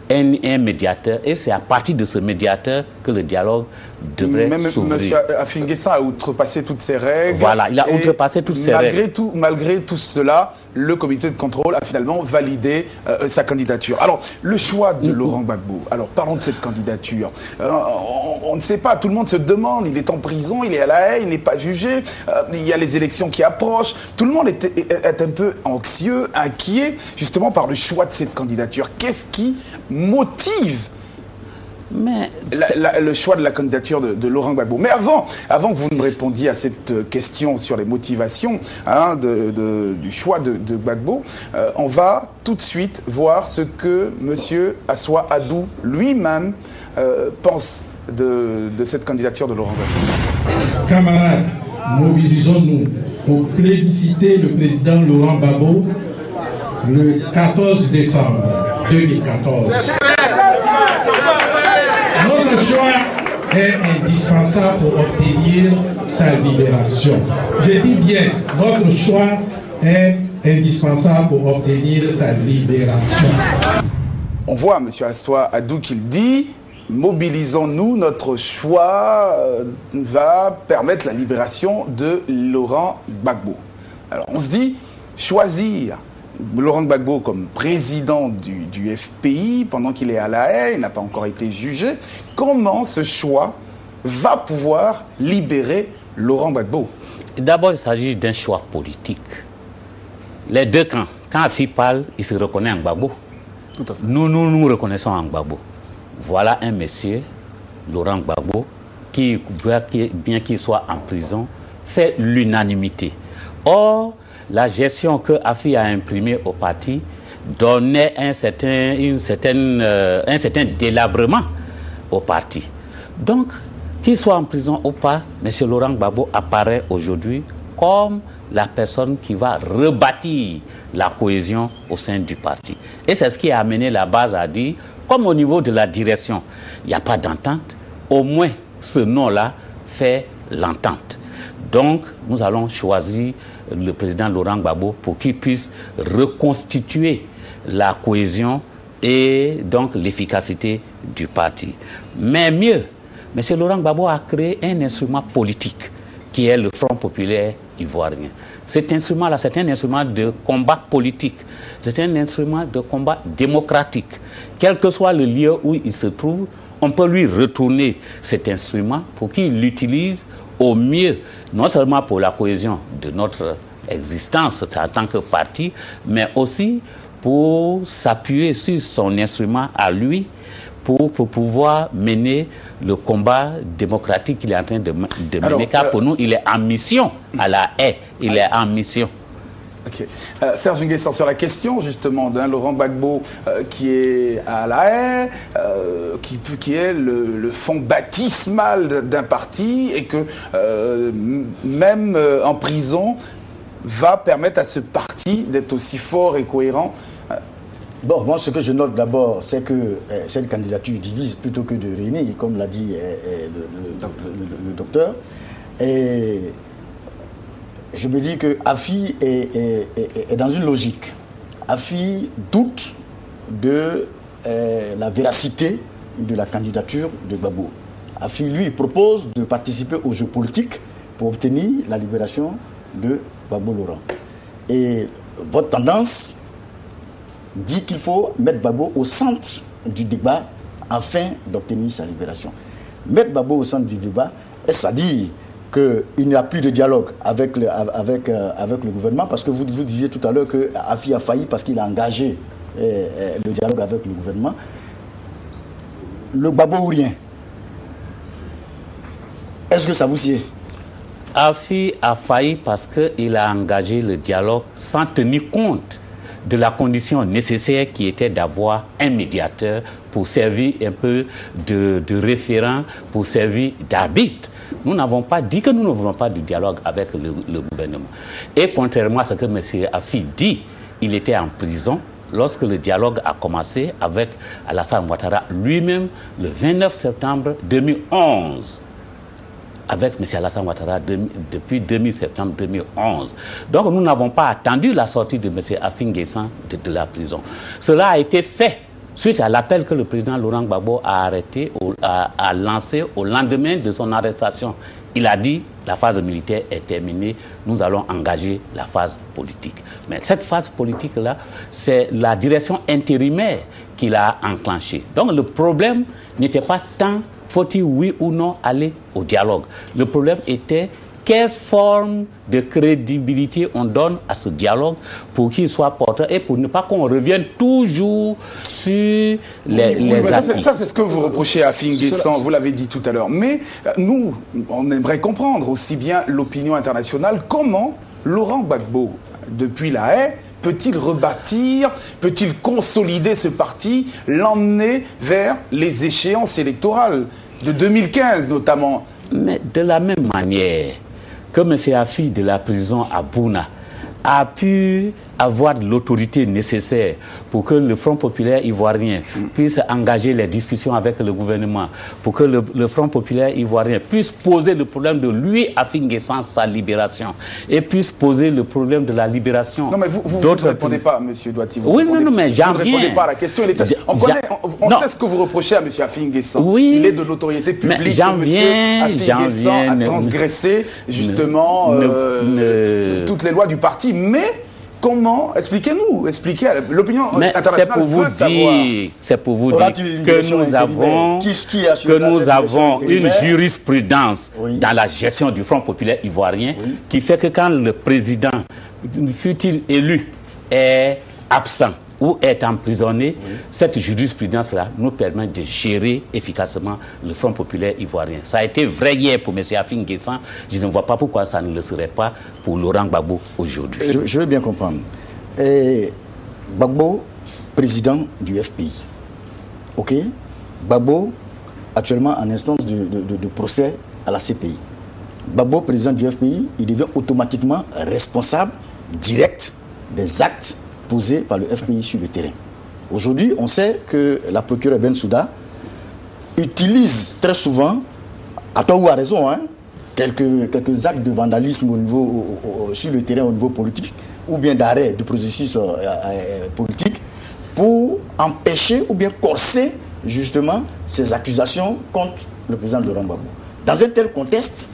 un médiateur. Et c'est à partir de ce médiateur que le dialogue devrait s'ouvrir. M. Affi N'Guessan a outrepassé toutes ces règles. Voilà, il a outrepassé toutes ces règles. Malgré tout cela, le comité de contrôle a finalement validé sa candidature. Alors, le choix de Laurent Gbagbo, alors parlons de cette candidature. On ne sait pas, tout le monde se demande, il est en prison, il est à La Haye, il n'est pas jugé, il y a les élections qui approchent. Tout le monde est un peu anxieux, inquiet, justement par le choix de cette candidature. Qu'est-ce qui motive le choix de la candidature de Laurent Gbagbo? Mais avant que vous ne répondiez à cette question sur les motivations du choix de Gbagbo, on va tout de suite voir ce que M. Assoua Adou lui-même pense de cette candidature de Laurent Gbagbo. Camarades, mobilisons-nous pour plébisciter le président Laurent Gbagbo le 14 décembre 2014. Notre choix est indispensable pour obtenir sa libération. Je dis bien, notre choix est indispensable pour obtenir sa libération. On voit M. Assoua Adou qu'il dit « Mobilisons-nous, notre choix va permettre la libération de Laurent Gbagbo ». Alors on se dit, choisir Laurent Gbagbo comme président du FPI pendant qu'il est à La Haye, il n'a pas encore été jugé. Comment ce choix va pouvoir libérer Laurent Gbagbo? D'abord, il s'agit d'un choix politique. Les deux camps, quand Affi parle, il se reconnaît en Gbagbo. Tout à fait. Nous reconnaissons en Gbagbo. Voilà un monsieur, Laurent Gbagbo, qui, bien qu'il soit en prison, fait l'unanimité. Or, la gestion que Affi a imprimée au parti donnait un certain délabrement au parti. Donc, qu'il soit en prison ou pas, M. Laurent Gbagbo apparaît aujourd'hui comme la personne qui va rebâtir la cohésion au sein du parti. Et c'est ce qui a amené la base à dire, comme au niveau de la direction, il n'y a pas d'entente, au moins ce nom-là fait l'entente. Donc, nous allons choisir le président Laurent Gbagbo pour qu'il puisse reconstituer la cohésion et donc l'efficacité du parti. Mais mieux, M. Laurent Gbagbo a créé un instrument politique qui est le Front populaire ivoirien. Cet instrument-là, c'est un instrument de combat politique. C'est un instrument de combat démocratique. Quel que soit le lieu où il se trouve, on peut lui retourner cet instrument pour qu'il l'utilise au mieux, non seulement pour la cohésion de notre existence en tant que parti, mais aussi pour s'appuyer sur son instrument à lui, pour pouvoir mener le combat démocratique qu'il est en train de mener. Car pour nous, il est en mission à la haie. Il est en mission. Ok. Serge Nguessan, sur la question justement d'un Laurent Gbagbo qui est à la haie, qui est le fond baptismal d'un parti et que même en prison va permettre à ce parti d'être aussi fort et cohérent. Bon, moi, ce que je note d'abord, c'est que cette candidature divise plutôt que de réunir, comme l'a dit le docteur. Et je me dis que Afi est dans une logique. Afi doute de la véracité de la candidature de Gbagbo. Afi, lui, propose de participer au jeu politique pour obtenir la libération de Gbagbo Laurent. Et votre tendance dit qu'il faut mettre Gbagbo au centre du débat afin d'obtenir sa libération. Mettre Gbagbo au centre du débat, ça dit qu'il n'y a plus de dialogue avec le gouvernement, parce que vous disiez tout à l'heure que Afi a failli parce qu'il a engagé le dialogue avec le gouvernement. Le Gbagbo ou rien? Est-ce que ça vous sied? Afi a failli parce qu'il a engagé le dialogue sans tenir compte de la condition nécessaire qui était d'avoir un médiateur pour servir un peu de référent, pour servir d'arbitre. Nous n'avons pas dit que nous ne voulons pas de dialogue avec le gouvernement. Et contrairement à ce que M. Afi dit, il était en prison lorsque le dialogue a commencé avec Alassane Ouattara lui-même le 29 septembre 2011. Avec M. Alassane Ouattara depuis 2000 septembre 2011. Donc nous n'avons pas attendu la sortie de M. Afi Nguessan de la prison. Cela a été fait suite à l'appel que le président Laurent Gbagbo a lancé au lendemain de son arrestation. Il a dit la phase militaire est terminée, nous allons engager la phase politique. Mais cette phase politique-là, c'est la direction intérimaire qui l'a enclenchée. Donc le problème n'était pas tant faut-il oui ou non aller au dialogue. Le problème était quelle forme de crédibilité on donne à ce dialogue pour qu'il soit porteur et pour ne pas qu'on revienne toujours sur les acquis. Ça, c'est ce que vous reprochez à Afi Nguessan, vous l'avez dit tout à l'heure. Mais nous, on aimerait comprendre aussi bien l'opinion internationale, comment Laurent Gbagbo, depuis la haie, peut-il rebâtir, peut-il consolider ce parti, l'emmener vers les échéances électorales de 2015 notamment? Mais de la même manière que M. Afi de la prison à Bouna a pu avoir l'autorité nécessaire pour que le Front populaire ivoirien puisse engager les discussions avec le gouvernement, pour que le Front populaire ivoirien puisse poser le problème de lui, Afi Nguessan, sa libération, et puisse poser le problème de la libération. Non, mais vous ne répondez pas, M. Douati. Oui, non, mais j'en viens. Vous ne répondez pas à la question. On sait ce que vous reprochez à M. Afi Nguessan. Oui, il est de l'autorité publique. Mais j'en viens. Afi Nguessan a transgressé, justement, toutes les lois du parti, mais... Comment? Expliquez-nous, expliquez à l'opinion internationale. C'est pour vous dire que nous avons une jurisprudence dans la gestion du Front populaire ivoirien qui fait que quand le président, fut-il élu, est absent ou est emprisonné, cette jurisprudence-là nous permet de gérer efficacement le Front populaire ivoirien. Ça a été vrai hier pour M. Afi Nguessan. Je ne vois pas pourquoi ça ne le serait pas pour Laurent Gbagbo aujourd'hui. Je veux bien comprendre. Gbagbo, président du FPI. OK? Gbagbo, actuellement en instance de procès à la CPI. Gbagbo, président du FPI, il devient automatiquement responsable direct des actes posé par le FPI sur le terrain. Aujourd'hui, on sait que la procureure Bensouda utilise très souvent, à tort ou à raison, quelques actes de vandalisme sur le terrain au niveau politique, ou bien d'arrêt du processus politique, pour empêcher ou bien corser justement ces accusations contre le président Laurent Gbagbo. Dans un tel contexte,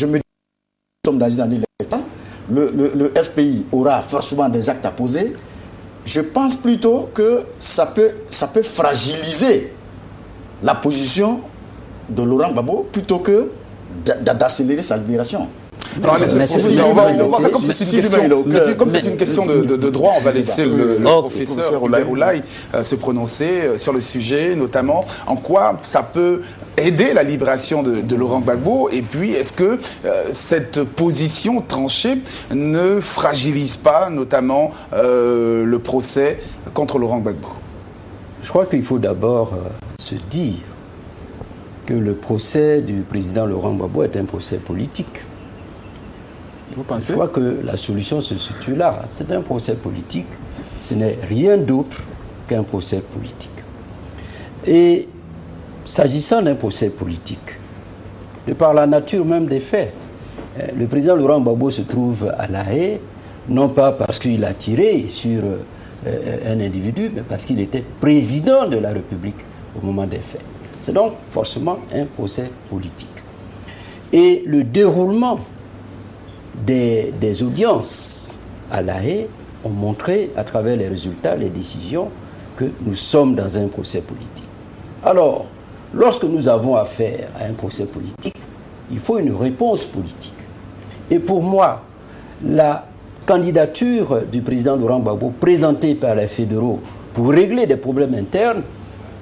je me dis que nous sommes dans une année électorale, le FPI aura forcément des actes à poser, je pense plutôt que ça peut fragiliser la position de Laurent Gbagbo plutôt que d'accélérer sa libération. Alors, comme c'est une question de droit, on va laisser le professeur Hubert Oulaye se prononcer sur le sujet, notamment en quoi ça peut aider la libération de Laurent Gbagbo, et puis est-ce que cette position tranchée ne fragilise pas notamment le procès contre Laurent Gbagbo? Je crois qu'il faut d'abord se dire que le procès du président Laurent Gbagbo est un procès politique. Vous pensez? Je crois que la solution se situe là. C'est un procès politique. Ce n'est rien d'autre qu'un procès politique. Et s'agissant d'un procès politique, de par la nature même des faits, le président Laurent Gbagbo se trouve à La Haye, non pas parce qu'il a tiré sur un individu, mais parce qu'il était président de la République au moment des faits. C'est donc forcément un procès politique. Et le déroulement des audiences à La Haye ont montré, à travers les résultats, les décisions, que nous sommes dans un procès politique. Alors, lorsque nous avons affaire à un procès politique, il faut une réponse politique. Et pour moi, la candidature du président Laurent Gbagbo, présentée par les fédéraux pour régler des problèmes internes,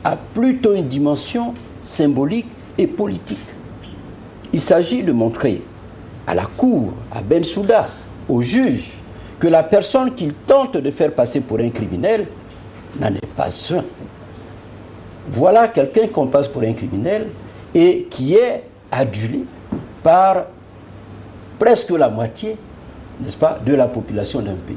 a plutôt une dimension symbolique et politique. Il s'agit de montrer à la cour, à Bensouda, aux juges, que la personne qu'il tente de faire passer pour un criminel n'en est pas un. Voilà quelqu'un qu'on passe pour un criminel et qui est adulé par presque la moitié, n'est-ce pas, de la population d'un pays.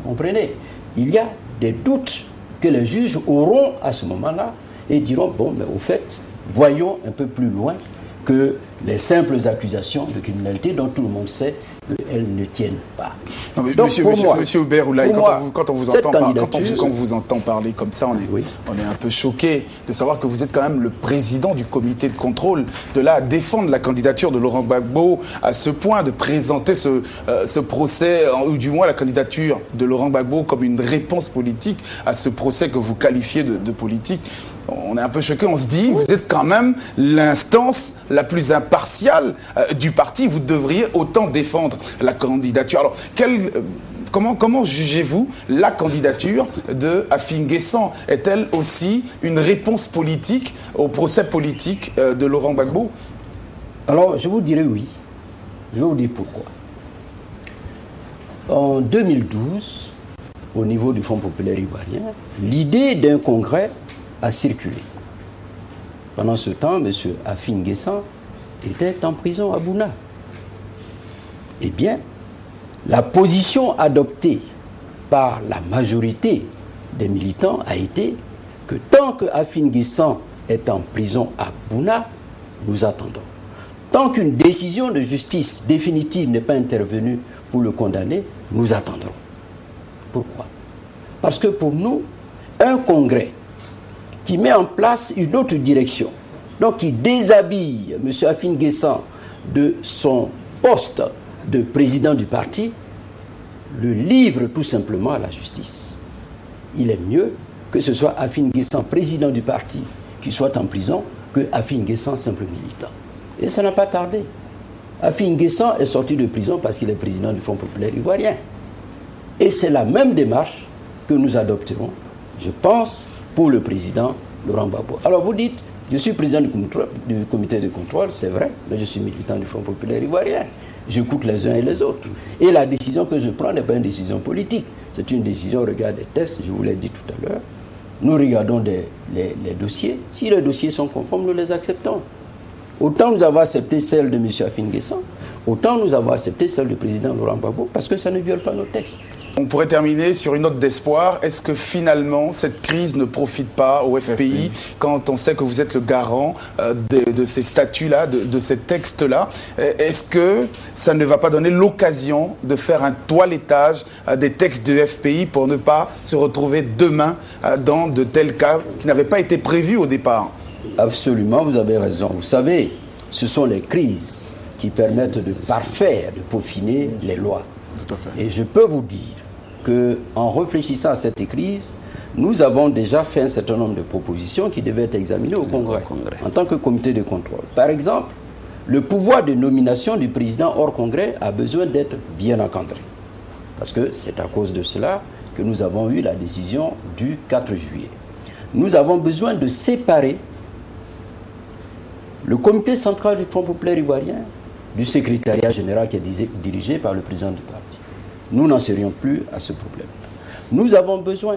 Comprenez? Il y a des doutes que les juges auront à ce moment-là et diront, bon, mais au fait, voyons un peu plus loin que les simples accusations de criminalité dont tout le monde sait qu'elles ne tiennent pas. Non, mais donc, monsieur Hubert Oulaye, quand on vous entend parler comme ça, on est un peu choqué de savoir que vous êtes quand même le président du comité de contrôle, de là à défendre la candidature de Laurent Gbagbo à ce point, de présenter ce procès, ou du moins la candidature de Laurent Gbagbo comme une réponse politique à ce procès que vous qualifiez de politique. On est un peu choqué, on se dit, vous êtes quand même l'instance la plus impartiale du parti, vous devriez autant défendre la candidature. Alors, comment jugez-vous la candidature de Afin Guessant? Est-elle aussi une réponse politique au procès politique de Laurent Gbagbo? Alors, je vous dirais oui. Je vais vous dire pourquoi. En 2012, au niveau du Front populaire ivoirien, l'idée d'un congrès a circulé. Pendant ce temps, M. Afin Guessant était en prison à Bouna. Eh bien, la position adoptée par la majorité des militants a été que tant que Afin Guessant est en prison à Bouna, nous attendons. Tant qu'une décision de justice définitive n'est pas intervenue pour le condamner, nous attendrons. Pourquoi? Parce que pour nous, un congrès qui met en place une autre direction, donc qui déshabille M. Afin Guessant de son poste de président du parti, le livre tout simplement à la justice. Il est mieux que ce soit Afin Guessant, président du parti, qui soit en prison, que Afin Guessant, simple militant. Et ça n'a pas tardé. Afin Guessant est sorti de prison parce qu'il est président du Front populaire ivoirien. Et c'est la même démarche que nous adopterons, je pense, pour le président Laurent Gbagbo. Alors vous dites, je suis président du comité de contrôle, c'est vrai, mais je suis militant du Front populaire ivoirien. J'écoute les uns et les autres. Et la décision que je prends n'est pas une décision politique. C'est une décision au regard des tests, je vous l'ai dit tout à l'heure. Nous regardons les dossiers. Si les dossiers sont conformes, nous les acceptons. Autant nous avons accepté celle de M. Afin Guessant, autant nous avons accepté celle du président Laurent Gbagbo, parce que ça ne viole pas nos textes. On pourrait terminer sur une note d'espoir. Est-ce que finalement, cette crise ne profite pas au FPI quand on sait que vous êtes le garant de ces statuts-là, de ces textes-là? Est-ce que ça ne va pas donner l'occasion de faire un toilettage des textes de FPI pour ne pas se retrouver demain dans de tels cas qui n'avaient pas été prévus au départ? Absolument, vous avez raison. Vous savez, ce sont les crises qui permettent de parfaire, de peaufiner les lois. Tout à fait. Et je peux vous dire qu'en réfléchissant à cette crise, nous avons déjà fait un certain nombre de propositions qui devaient être examinées au Congrès, en tant que comité de contrôle. Par exemple, le pouvoir de nomination du président hors Congrès a besoin d'être bien encadré. Parce que c'est à cause de cela que nous avons eu la décision du 4 juillet. Nous avons besoin de séparer le comité central du Front populaire ivoirien du secrétariat général qui est dirigé par le président du parti. Nous n'en serions plus à ce problème. Nous avons besoin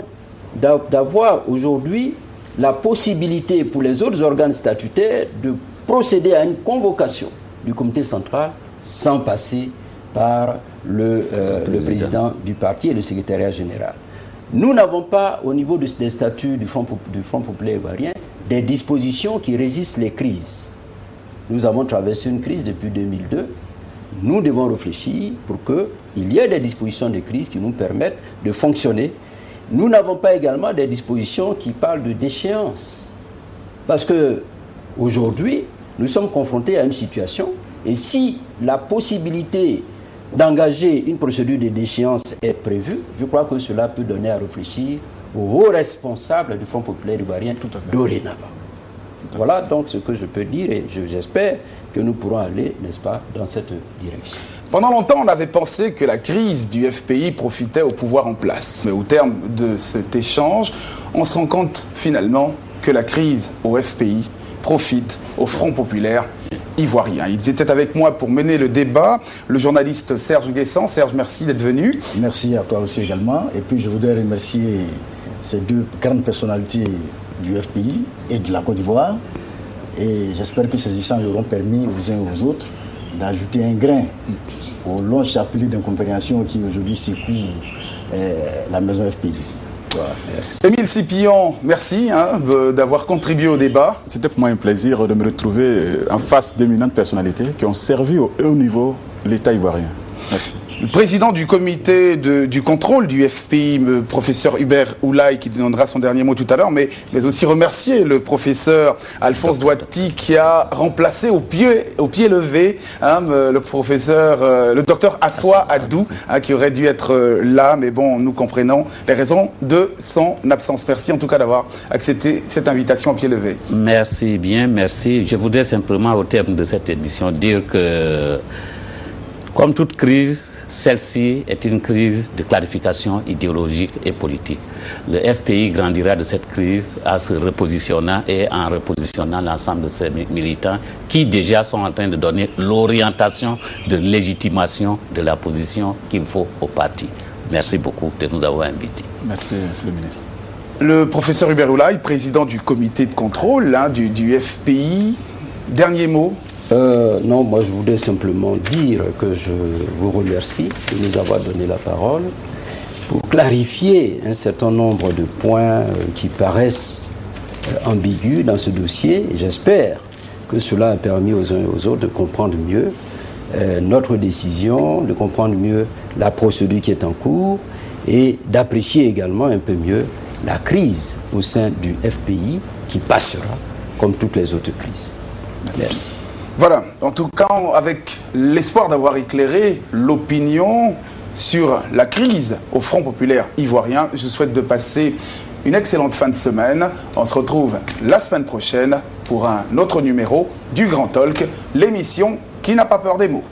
d'avoir aujourd'hui la possibilité pour les autres organes statutaires de procéder à une convocation du comité central sans passer par le président du parti et le secrétariat général. Nous n'avons pas, au niveau des statuts du Front populaire ivoirien, des dispositions qui régissent les crises. Nous avons traversé une crise depuis 2002. Nous devons réfléchir pour qu'il y ait des dispositions de crise qui nous permettent de fonctionner. Nous n'avons pas également des dispositions qui parlent de déchéance. Parce qu'aujourd'hui, nous sommes confrontés à une situation, et si la possibilité d'engager une procédure de déchéance est prévue, je crois que cela peut donner à réfléchir aux hauts responsables du Front populaire ivoirien dorénavant. Voilà donc ce que je peux dire, et j'espère que nous pourrons aller, n'est-ce pas, dans cette direction. Pendant longtemps, on avait pensé que la crise du FPI profitait au pouvoir en place. Mais au terme de cet échange, on se rend compte finalement que la crise au FPI profite au Front populaire ivoirien. Ils étaient avec moi pour mener le débat. Le journaliste Serge Guessant. Serge, merci d'être venu. Merci à toi aussi également. Et puis je voudrais remercier ces deux grandes personnalités du FPI et de la Côte d'Ivoire. Et j'espère que ces échanges auront permis aux uns et aux autres d'ajouter un grain au long chapelet d'incompréhension qui aujourd'hui secoue la maison FPI. Voilà, Émile Sipillon, merci d'avoir contribué au débat. C'était pour moi un plaisir de me retrouver en face d'éminentes personnalités qui ont servi au haut niveau l'État ivoirien. Merci. Le président du comité du contrôle du FPI, le professeur Hubert Oulaye, qui donnera son dernier mot tout à l'heure, mais aussi remercier le professeur Alphonse Douati qui a remplacé au pied levé le docteur Assoua Adou, qui aurait dû être là, mais bon, nous comprenons les raisons de son absence. Merci en tout cas d'avoir accepté cette invitation au pied levé. Merci bien, merci. Je voudrais simplement au terme de cette émission dire que comme toute crise, celle-ci est une crise de clarification idéologique et politique. Le FPI grandira de cette crise en se repositionnant et en repositionnant l'ensemble de ses militants qui déjà sont en train de donner l'orientation de légitimation de la position qu'il faut au parti. Merci beaucoup de nous avoir invités. Merci, Monsieur le ministre. Le professeur Hubert Oulaye, président du comité de contrôle du FPI, dernier mot. Non, moi je voudrais simplement dire que je vous remercie de nous avoir donné la parole pour clarifier un certain nombre de points qui paraissent ambigus dans ce dossier. Et j'espère que cela a permis aux uns et aux autres de comprendre mieux notre décision, de comprendre mieux la procédure qui est en cours et d'apprécier également un peu mieux la crise au sein du FPI qui passera comme toutes les autres crises. Merci. Voilà, en tout cas, avec l'espoir d'avoir éclairé l'opinion sur la crise au Front populaire ivoirien, je souhaite de passer une excellente fin de semaine. On se retrouve la semaine prochaine pour un autre numéro du Grand Talk, l'émission qui n'a pas peur des mots.